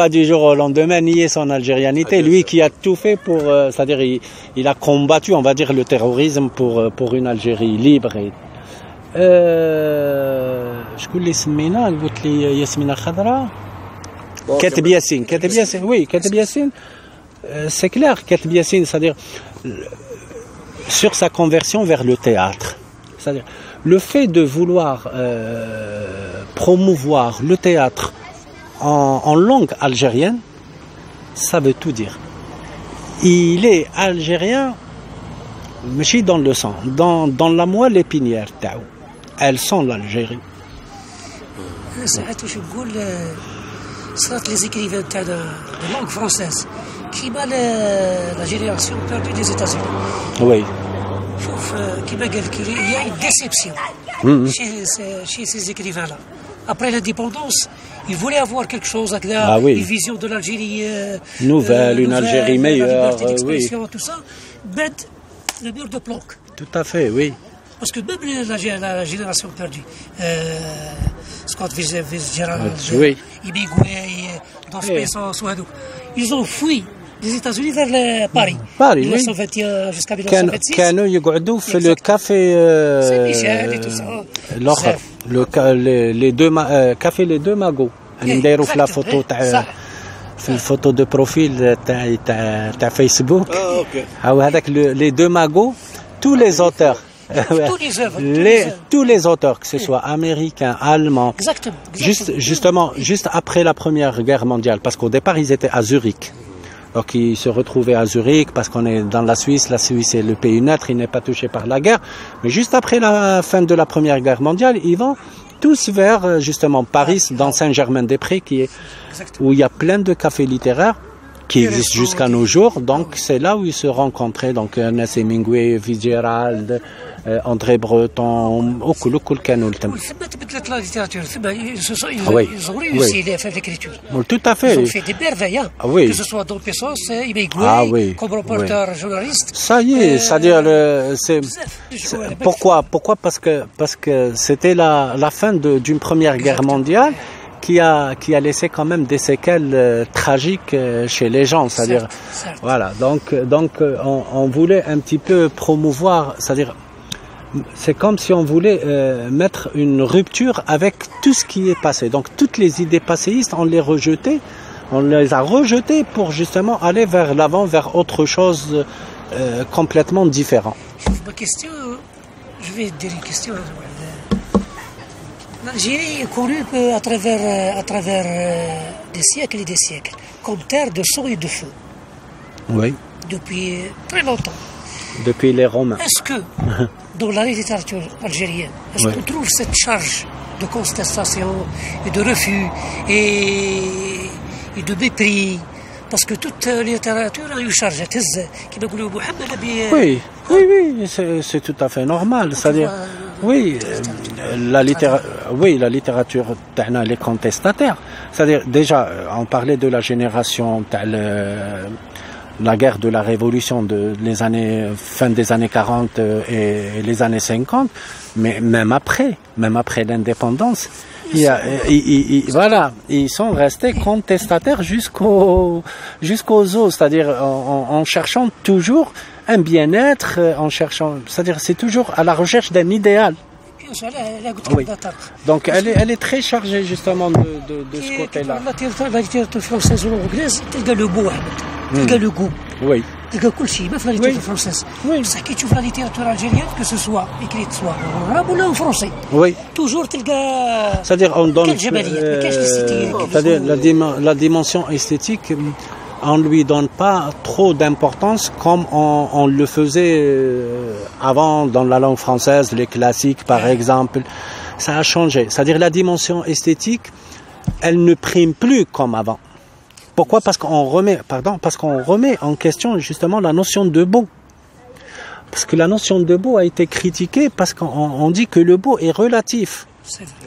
Speaker 3: pas du jour au lendemain nier son algérianité. Lui qui a tout fait pour, c'est-à-dire il a combattu, on va dire, le terrorisme pour une Algérie libre. شكون اللي سمينا قلت لي ياسمينة خضراء كاتب ياسين oui كاتب ياسين c'est clair كاتب ياسين, c'est-à-dire sur sa conversion vers le théâtre. C'est-à-dire, le fait de vouloir promouvoir le théâtre en langue algérienne, ça veut tout dire. Il est algérien, mais dans le sang, dans la moelle épinière. Elle sent l'Algérie.
Speaker 4: صارت les écrivains de langue française qui bat la génération perdue des États-Unis.
Speaker 3: Oui.
Speaker 4: Il y a une déception chez ces écrivains-là. Après l'indépendance, ils voulaient avoir quelque chose avec une vision de l'Algérie
Speaker 3: nouvelle, une Algérie meilleure,
Speaker 4: la liberté d'expression, tout ça. Bête, le mur de Planck.
Speaker 3: Tout à fait, oui.
Speaker 4: Parce que même la génération perdue, Scott Fitzgerald, Hemingway, dans ce ils ont fui des États-Unis vers Paris.
Speaker 3: Paris,
Speaker 4: 1921 jusqu'à 1926.
Speaker 3: كانوا يقعدوا في le café
Speaker 4: Saint-Michel et tout ça.
Speaker 3: l'autre, les deux café les deux magots. نديروا في لا فوتو تاع في الفوتو دو بروفيل تاع فيسبوك.
Speaker 5: اوكي.
Speaker 3: هاو هذاك les deux magots. tous les auteurs.
Speaker 4: Tous les œuvres.
Speaker 3: Que ce soit américains, allemands.
Speaker 4: Exactement.
Speaker 3: Juste après la Première Guerre mondiale, parce qu'au départ, ils étaient à Zurich. Donc, ils se retrouvaient à Zurich parce qu'on est dans la Suisse. La Suisse est le pays neutre, il n'est pas touché par la guerre. Mais juste après la fin de la Première Guerre mondiale, ils vont tous vers, justement, Paris, dans Saint-Germain-des-Prés, où il y a plein de cafés littéraires qui existent jusqu'à nos jours. Donc, c'est là où ils se rencontraient. Donc, Ernest Hemingway, Fitzgerald, André Breton, كل كانوا
Speaker 4: بدلت la littérature. Ils ont réussi à faire l'écriture.
Speaker 3: Tout à fait.
Speaker 4: Ils ont fait des merveilles. Que ce soit Don Pessos, Hemingway, comme reporter, journaliste.
Speaker 3: Ça y est, c'est-à-dire, pourquoi parce que c'était la fin d'une première guerre mondiale qui a laissé quand même des séquelles tragiques chez les gens, c'est-à-dire, voilà. Donc, on voulait un petit peu promouvoir, c'est-à-dire, c'est comme si on voulait mettre une rupture avec tout ce qui est passé. Donc, toutes les idées passéistes, on les a rejetées pour justement aller vers l'avant, vers autre chose complètement différent.
Speaker 4: Ma question, je vais dire une question. L'Algérie est connue à travers des siècles et des siècles, comme terre de sang et de feu.
Speaker 3: Oui.
Speaker 4: Depuis très longtemps.
Speaker 3: Depuis les Romains.
Speaker 4: Est-ce que, dans la littérature algérienne, est-ce qu'on trouve cette charge de contestation et de refus et de mépris? Parce que toute littérature a une charge.
Speaker 3: Oui, c'est tout à fait normal. C'est-à-dire, la littérature elle est contestataire. C'est-à-dire, déjà, on parlait de la génération, la guerre de la Révolution fin des années 40 et les années 50, mais même après l'indépendance, ils sont restés contestataires jusqu'aux os, c'est-à-dire en cherchant toujours un bien-être, c'est-à-dire c'est toujours à la recherche d'un idéal. Oui. Donc elle est très chargée justement de ce côté-là.
Speaker 4: La littérature française ou anglaise, tu as le goût, tu as le goût.
Speaker 3: Oui.
Speaker 4: Tu as tout ce qui la littérature française. Ça qui tu vois la littérature algérienne, que ce soit écrite soit en arabe ou en français.
Speaker 3: Oui.
Speaker 4: Toujours tu as.
Speaker 3: C'est-à-dire on donne. C'est-à-dire la dimension esthétique. On ne lui donne pas trop d'importance comme on le faisait avant dans la langue française, les classiques par exemple. Ça a changé. C'est-à-dire la dimension esthétique, elle ne prime plus comme avant. Pourquoi ? Parce qu'on remet en question justement la notion de beau. Parce que la notion de beau a été critiquée parce qu'on dit que le beau est relatif.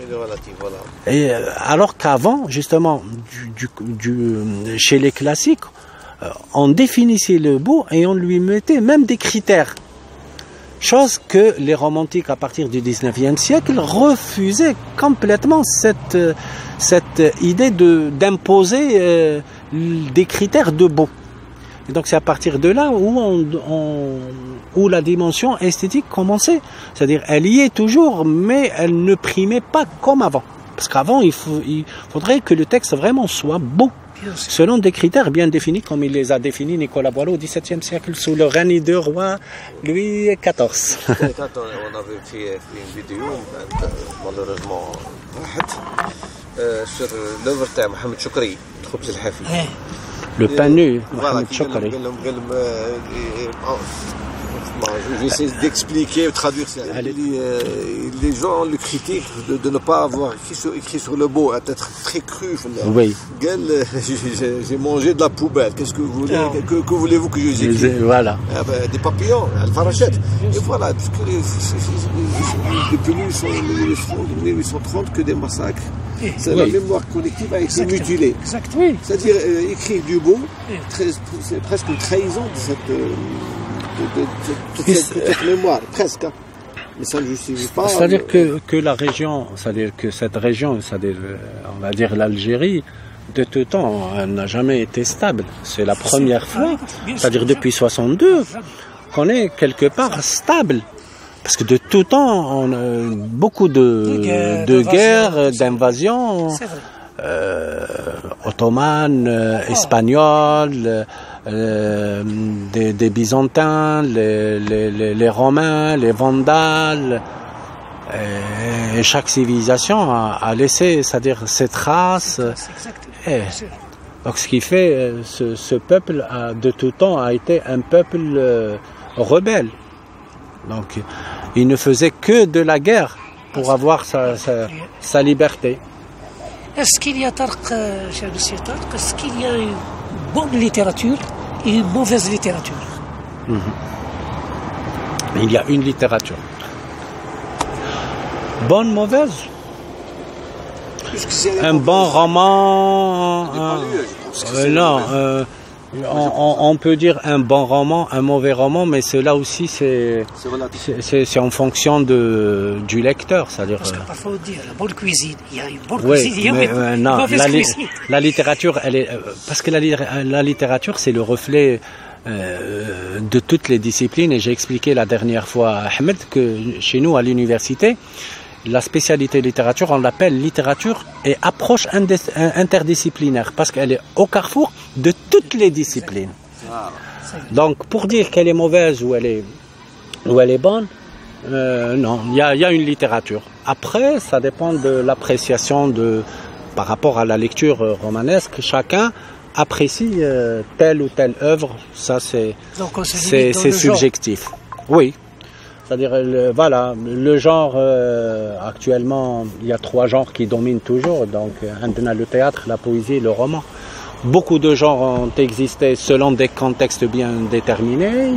Speaker 5: Voilà.
Speaker 3: Et alors qu'avant, justement, chez les classiques, on définissait le beau et on lui mettait même des critères. Chose que les romantiques, à partir du 19e siècle, refusaient complètement cette idée d'imposer des critères de beau. Et donc c'est à partir de là où la dimension esthétique commençait. C'est-à-dire elle y est toujours, mais elle ne primait pas comme avant. Parce qu'avant, il faudrait que le texte vraiment soit beau, selon des critères bien définis, comme il les a définis Nicolas Boileau au XVIIe siècle, sous le règne de roi Louis XIV.
Speaker 5: On avait fait une vidéo, malheureusement, sur l'œuvre de Mohamed Choukri, Troubz el-Hafi.
Speaker 3: Le pain nu,
Speaker 5: voilà,
Speaker 3: Mohamed Choukri.
Speaker 5: Je vais essayer d'expliquer, de traduire ça. Les gens le critiquent de ne pas avoir écrit sur le beau, d'être très cru.
Speaker 3: Oui.
Speaker 5: J'ai mangé de la poubelle. Qu'est-ce que vous voulez que voulez-vous que je dise?
Speaker 3: Voilà.
Speaker 5: Des papillons, le farachette. Et voilà, puisque depuis 1830 que des massacres. C'est la mémoire collective a été mutilée.
Speaker 3: Oui.
Speaker 5: C'est-à-dire écrire du beau, c'est presque une trahison de cette mémoire, presque. Mais ça ne justifie pas.
Speaker 3: C'est-à-dire que la région, c'est-à-dire que cette région, c'est-à-dire on va dire l'Algérie, de tout temps, elle n'a jamais été stable. C'est la première fois, c'est-à-dire depuis 62, qu'on est quelque part stable. Parce que de tout temps, on a beaucoup de guerres, d'invasions, ottomanes, espagnoles, des Byzantins, les Romains, les Vandales. Et chaque civilisation a laissé, c'est-à-dire ses traces. Donc ce qui fait, ce peuple de tout temps a été un peuple rebelle. Donc il ne faisait que de la guerre pour avoir sa liberté.
Speaker 4: Est-ce qu'il y a, est-ce qu'il y a une bonne littérature et une mauvaise littérature?
Speaker 3: Il y a une littérature. Bonne, mauvaise? Un bon roman... non, on peut dire un bon roman, un mauvais roman, mais cela aussi c'est en fonction du lecteur, c'est-à-dire.
Speaker 4: Parce que parfois on dit la bonne cuisine, il y a une bonne cuisine, il y a une mauvaise cuisine.
Speaker 3: La littérature, elle est parce que la littérature c'est le reflet de toutes les disciplines, et j'ai expliqué la dernière fois à Ahmed que chez nous à l'université, la spécialité littérature, on l'appelle littérature et approche interdisciplinaire, parce qu'elle est au carrefour de toutes les disciplines. Donc pour dire qu'elle est mauvaise ou elle est bonne, non, il y a une littérature. Après, ça dépend de l'appréciation par rapport à la lecture romanesque. Chacun apprécie telle ou telle œuvre, ça c'est subjectif. Oui. C'est-à-dire, le genre, actuellement, il y a 3 genres qui dominent toujours. Donc, le théâtre, la poésie et le roman. Beaucoup de genres ont existé selon des contextes bien déterminés.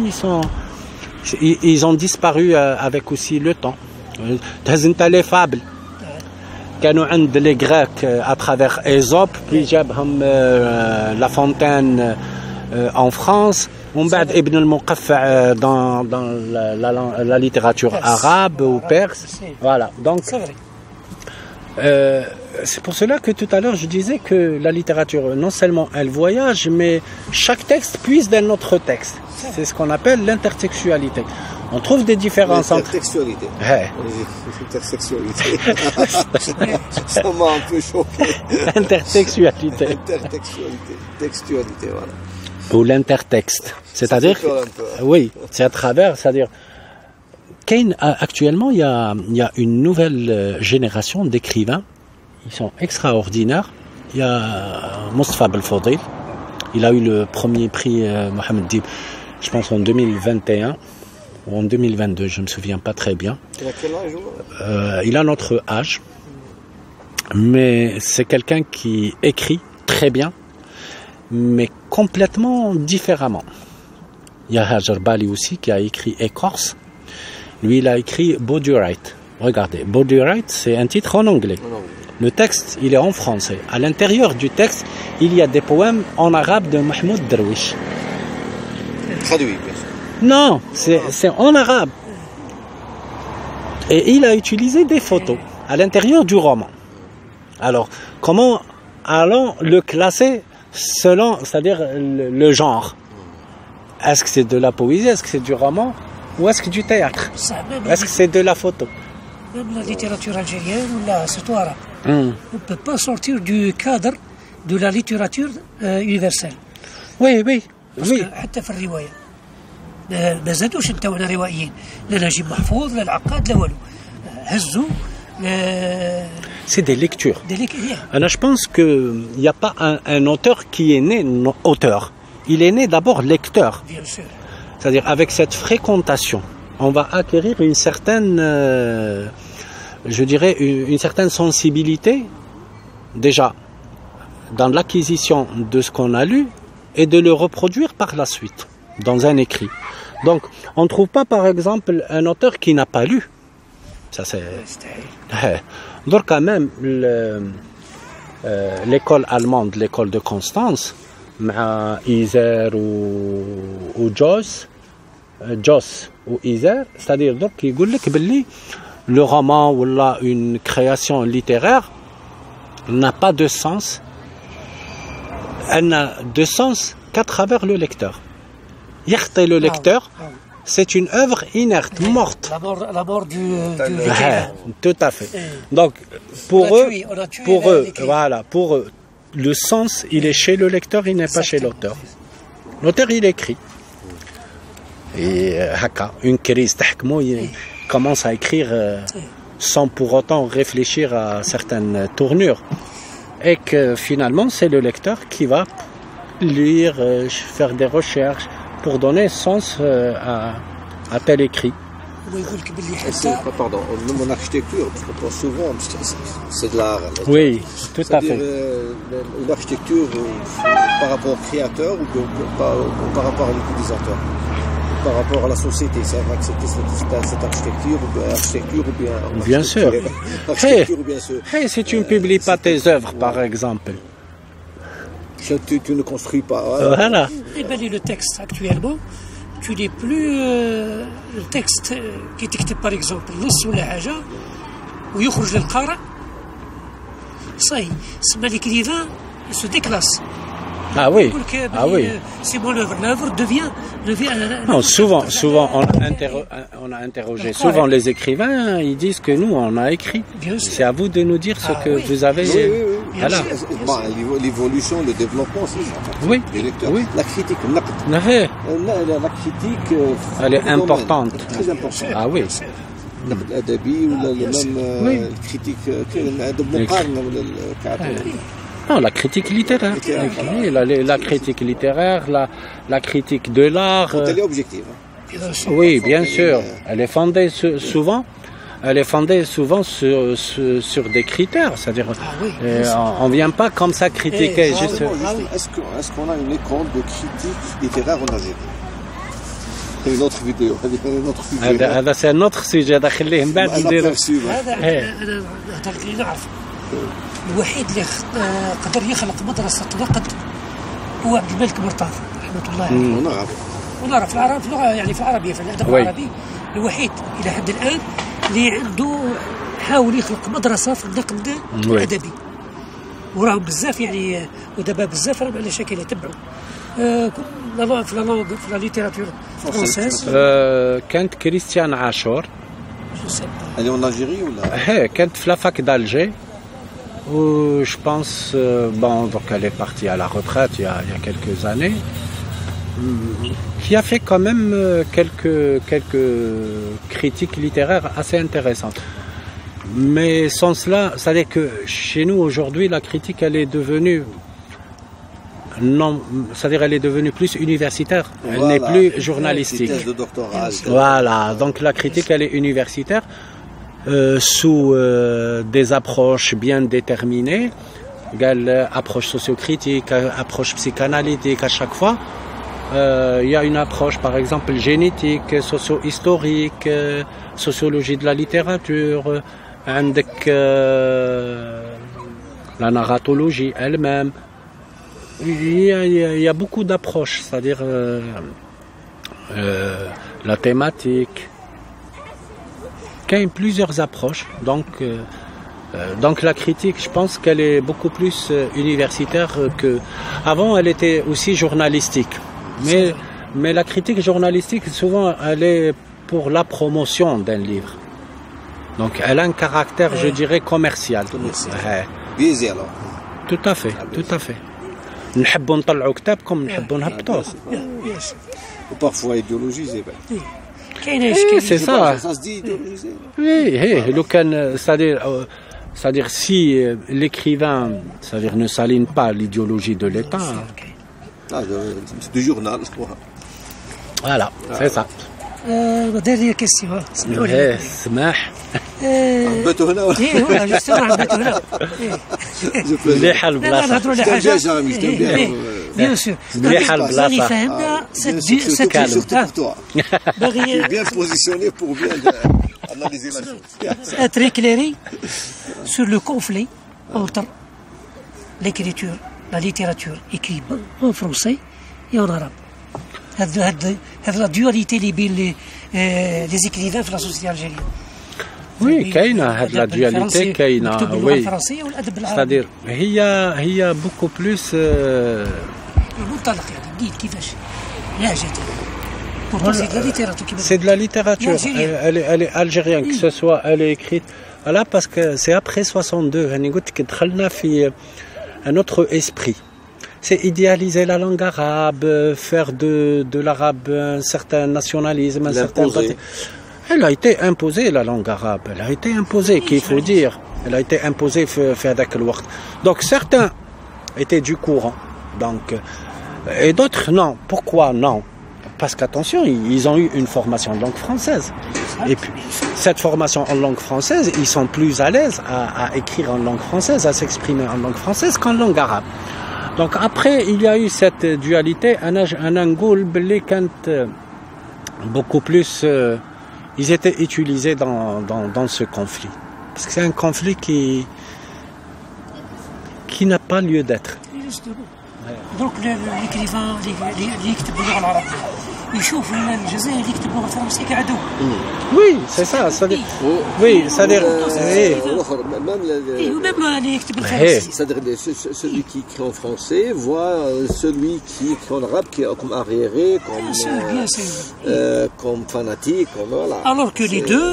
Speaker 3: Ils ont disparu avec aussi le temps. Les fables. Les Grecs à travers Ésope, puis La Fontaine en France. On bat Ibn al-Muqaffa dans la littérature arabe ou perse. Voilà. Donc, c'est pour cela que tout à l'heure je disais que la littérature, non seulement elle voyage, mais chaque texte puise d'un autre texte. C'est ce qu'on appelle l'intertextualité. On trouve des différences entre...
Speaker 5: L'intertextualité. L'intersexualité. Ça m'a un peu choqué.
Speaker 3: Intertextualité.
Speaker 5: Intertextualité. Textualité, voilà.
Speaker 3: Ou l'intertexte, c'est-à-dire, oui, c'est à travers, c'est-à-dire, actuellement il y a une nouvelle génération d'écrivains, ils sont extraordinaires. Il y a Mustafa Belfodil, il a eu le premier prix Mohamed Dib, je pense en 2021 ou en 2022, je ne me souviens pas très bien.
Speaker 5: Il a quel âge?
Speaker 3: Il a notre âge, mais c'est quelqu'un qui écrit très bien, mais complètement différemment. Il y a Hajar Bali aussi qui a écrit Écorce. Lui, il a écrit Baudurait. Regardez, Baudurait, c'est un titre en anglais. Le texte, il est en français. À l'intérieur du texte, il y a des poèmes en arabe de Mahmoud Darwish.
Speaker 5: Traduit, bien sûr.
Speaker 3: Non, c'est en arabe. Et il a utilisé des photos à l'intérieur du roman. Alors, comment allons le classer selon, c'est-à-dire le genre? Est-ce que c'est de la poésie, est-ce que c'est du roman, ou est-ce que du théâtre? Est-ce que c'est de la photo?
Speaker 4: Même la littérature algérienne, ou surtout arabe. On ne peut pas sortir du cadre de la littérature universelle.
Speaker 3: Oui.
Speaker 4: Parce que حتى في الرواية ما زادوش نتاو الروائيين لا نجيب محفوظ لا العقاد لا والو هزوا.
Speaker 3: C'est des lectures. Alors, je pense qu'il n'y a pas un auteur qui est né auteur. Il est né d'abord lecteur.
Speaker 4: Bien sûr.
Speaker 3: C'est-à-dire, avec cette fréquentation, on va acquérir une certaine, je dirais, une certaine sensibilité, déjà, dans l'acquisition de ce qu'on a lu, et de le reproduire par la suite, dans un écrit. Donc, on ne trouve pas, par exemple, un auteur qui n'a pas lu. Ça, c'est... Donc, quand même, l'école allemande, l'école de Constance, Iser ou Joss ou Iser, c'est-à-dire, donc, il dit que le roman ou une création littéraire n'a pas de sens. Elle n'a de sens qu'à travers le lecteur. Yakhté le lecteur, c'est une œuvre inerte, morte.
Speaker 4: La mort du
Speaker 3: tout à fait. Donc, pour eux, le sens, il est chez le lecteur, il n'est pas chez l'auteur. L'auteur, il écrit. Et une crise commence à écrire sans pour autant réfléchir à certaines tournures. Et que finalement, c'est le lecteur qui va lire, faire des recherches pour donner sens à tel écrit.
Speaker 5: Pardon, mon architecture, parce qu'on pense souvent, c'est de l'art.
Speaker 3: Oui, tout à fait.
Speaker 5: Une architecture par rapport au créateur ou par rapport à l'utilisateur, par rapport à la société, c'est vrai que cette architecture ou bien
Speaker 3: bien sûr. Si tu ne publies pas tes œuvres, par exemple.
Speaker 5: Tu ne construis pas.
Speaker 3: Voilà.
Speaker 4: Et bien, le texte actuellement, tu n'es plus le texte qui تكتب par exemple نص ولا حاجة ويخرج للقارئ صحيح سما l'écrivain il se déclasse.
Speaker 3: Ah oui, ah oui.
Speaker 4: C'est bon, l'œuvre devient.
Speaker 3: Non, souvent on a interrogé. Souvent les écrivains, ils disent que nous on a écrit. C'est à vous de nous dire ce que vous avez.
Speaker 5: Oui.
Speaker 3: Voilà.
Speaker 5: L'évolution, le développement, c'est ça.
Speaker 3: Oui.
Speaker 5: Les lecteurs.
Speaker 3: Oui.
Speaker 5: La critique, la critique.
Speaker 3: Elle est importante.
Speaker 5: Très importante.
Speaker 3: Ah oui.
Speaker 5: الأدبي ولا même critique
Speaker 3: Non, la critique littéraire. La critique littéraire, la critique de l'art.
Speaker 5: Elle est objective.
Speaker 3: Oui, bien sûr. Elle est fondée souvent sur des critères. C'est-à-dire, on vient pas comme ça critiquer.
Speaker 5: Est-ce qu'on a une école de critique littéraire en Algérie? Une autre vidéo.
Speaker 3: هذا c'est un autre sujet. داخليه من بعد نديروا.
Speaker 4: الوحيد اللي قدر يخلق مدرسة نقد هو عبد الملك مرتضى رحمة الله عليه. ونعرف العرب في اللغة يعني في العربية في الأدب العربي الوحيد إلى حد الآن اللي عنده حاول يخلق مدرسة في النقد الأدبي. وراه بزاف يعني ودابا بزاف على شكل يتبعوا. في la littérature française.
Speaker 3: كانت كريستيان عاشور.
Speaker 5: Elle est en Algérie ou là?
Speaker 3: كانت في la fac d'Alger. Où je pense, donc elle est partie à la retraite il y a quelques années, qui a fait quand même quelques critiques littéraires assez intéressantes. Mais sans cela, c'est-à-dire que chez nous aujourd'hui, la critique, elle est devenue c'est-à-dire elle est devenue plus universitaire, elle n'est plus journalistique.
Speaker 5: Thèse de doctorat.
Speaker 3: Voilà, donc la critique, elle est universitaire. Sous des approches bien déterminées, approche sociocritique, approche psychanalytique à chaque fois. Il y a une approche par exemple génétique, socio-historique, sociologie de la littérature, avec la narratologie elle-même. Il y a beaucoup d'approches, c'est-à-dire la thématique. Il y a plusieurs approches, donc la critique, je pense qu'elle est beaucoup plus universitaire que avant. Elle était aussi journalistique, mais la critique journalistique souvent elle est pour la promotion d'un livre, donc elle a un caractère, je dirais, commercial.
Speaker 5: Biaisé alors.
Speaker 3: Tout à fait, tout à fait. نحبوا نطلعوا كتابكم نحبوا نهبطوه.
Speaker 5: Parfois idéologisé.
Speaker 3: C'est ça.
Speaker 5: Ça se dit idéologisé.
Speaker 3: Oui, c'est-à-dire si l'écrivain, c'est-à-dire ne s'aligne pas à l'idéologie de l'État.
Speaker 5: Du journal.
Speaker 3: Voilà, c'est ça.
Speaker 4: Dernière question.
Speaker 3: سماح.
Speaker 5: عبته هنا.
Speaker 4: هو جوستومون عبته هنا.
Speaker 3: مليحة البلاصة.
Speaker 4: نهضروا على حاجة. بيان سور.
Speaker 3: مليحة البلاصة.
Speaker 4: اللي فهمنا
Speaker 5: باغي bien positionné pour bien analyser la chose.
Speaker 4: Être éclairé sur le conflit entre l'écriture, la littérature écrite en français et en arabe. هذه la dualité اللي بين les écrivains في la société algérienne.
Speaker 3: Oui, كاينة هاد la dualité كاينة. Oui. C'est-à-dire هي beaucoup plus.
Speaker 4: المنطلق يعني بديت كيفاش
Speaker 3: c'est de la littérature. Elle est algérienne, que ce soit elle est écrite. Voilà, parce que c'est après 62. On a un autre esprit. c'est idéaliser la langue arabe, faire de l'arabe un certain nationalisme, un certain... Elle a été imposée, la langue arabe. Elle a été imposée, qu'il faut dire. Elle a été imposée faire d'accord. Donc certains étaient du courant. Donc, et d'autres non. Pourquoi non? Parce qu'attention, ils ont eu une formation en langue française. Et puis, cette formation en langue française, ils sont plus à l'aise à écrire en langue française, à s'exprimer en langue française qu'en langue arabe. Donc après, il y a eu cette dualité. Un angoul, beaucoup plus... ils étaient utilisés dans ce conflit. Parce que c'est un conflit qui n'a pas lieu d'être.
Speaker 4: Donc l'écrivain اللي يكتب باللغه العربيه يشوف الجزائر اللي يكتب باللغه الفرنسيه كعدو.
Speaker 3: Oui, c'est ça. Oui, c'est-à-dire.
Speaker 4: Même اللي يكتب بالفرنسي.
Speaker 5: C'est-à-dire celui qui écrit en français voit celui qui écrit en arabe qui est comme arriéré, comme fanatique, comme voilà.
Speaker 4: Alors que les deux.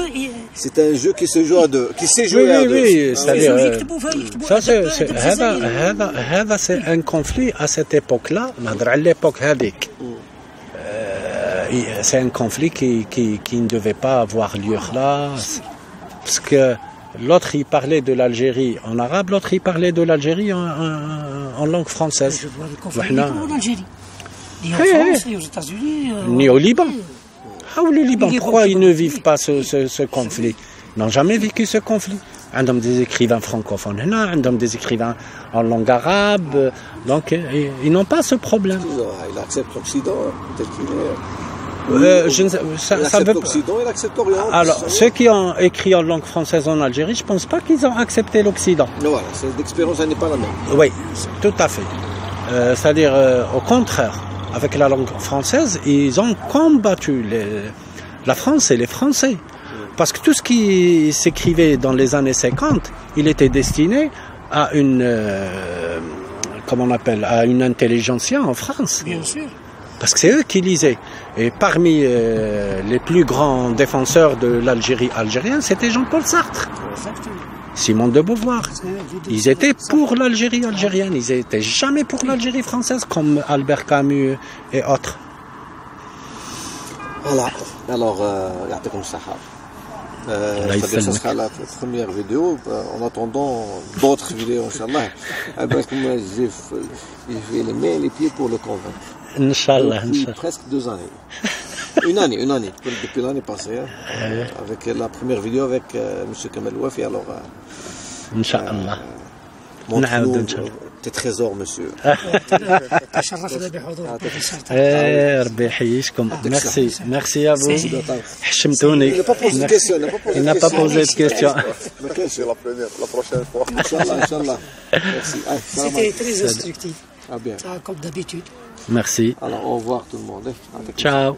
Speaker 5: C'est un jeu qui se joue à deux, qui s'est joué à deux.
Speaker 3: Oui, c'est-à-dire. Ça c'est un conflit à cette époque-là. À l'époque هذيك. C'est un conflit qui ne devait pas avoir lieu là, parce que l'autre il parlait de l'Algérie en arabe, l'autre il parlait de l'Algérie en langue française.
Speaker 4: Je vois le conflit en Algérie, ni en France, ni aux États-Unis,
Speaker 3: ni au Liban. Ah, le Liban, pourquoi ils ne vivent pas ce conflit? Ils n'ont jamais vécu ce conflit. Ils ont des écrivains francophones, ils ont des écrivains en langue arabe, donc ils n'ont pas ce problème.
Speaker 5: Il accepte l'Occident, peut-être qu'il est... il accepte l'Occident, il accepte l'Orient.
Speaker 3: Alors, ceux qui ont écrit en langue française en Algérie, je ne pense pas qu'ils ont accepté l'Occident.
Speaker 5: Voilà, l'expérience n'est pas la même.
Speaker 3: Oui, tout à fait. C'est-à-dire, au contraire, avec la langue française, ils ont combattu la France et les Français. Parce que tout ce qui s'écrivait dans les années 50, il était destiné à à une intelligentsia en France.
Speaker 4: Bien sûr.
Speaker 3: Parce que c'est eux qui lisaient. Et parmi les plus grands défenseurs de l'Algérie algérienne, c'était Jean-Paul Sartre. Simone de Beauvoir. Ils étaient pour l'Algérie algérienne. Ils n'étaient jamais pour l'Algérie française, comme Albert Camus et autres.
Speaker 5: Voilà. Alors, يعطيكم الصحة. Ça sera la première vidéo. En attendant d'autres vidéos, Inch'Allah. J'ai fait les mains et les pieds pour le convaincre.
Speaker 3: Inch'Allah.
Speaker 5: Depuis presque 2 années. Une année. Depuis l'année passée. Avec la première vidéo avec M. Kamel Wafi. Alors,
Speaker 3: Inch'Allah.
Speaker 5: montre-nous tes trésors, monsieur.
Speaker 4: تشرفنا بحضورك.
Speaker 3: ربي يحييكم. Merci à vous. حشمتوني. Il n'a pas posé de question.
Speaker 2: La prochaine fois.
Speaker 5: Inch'Allah. Merci.
Speaker 4: C'était très instructif.
Speaker 5: Ah bien.
Speaker 4: Comme d'habitude.
Speaker 3: Merci.
Speaker 5: Alors, au revoir tout le monde.
Speaker 3: Ciao.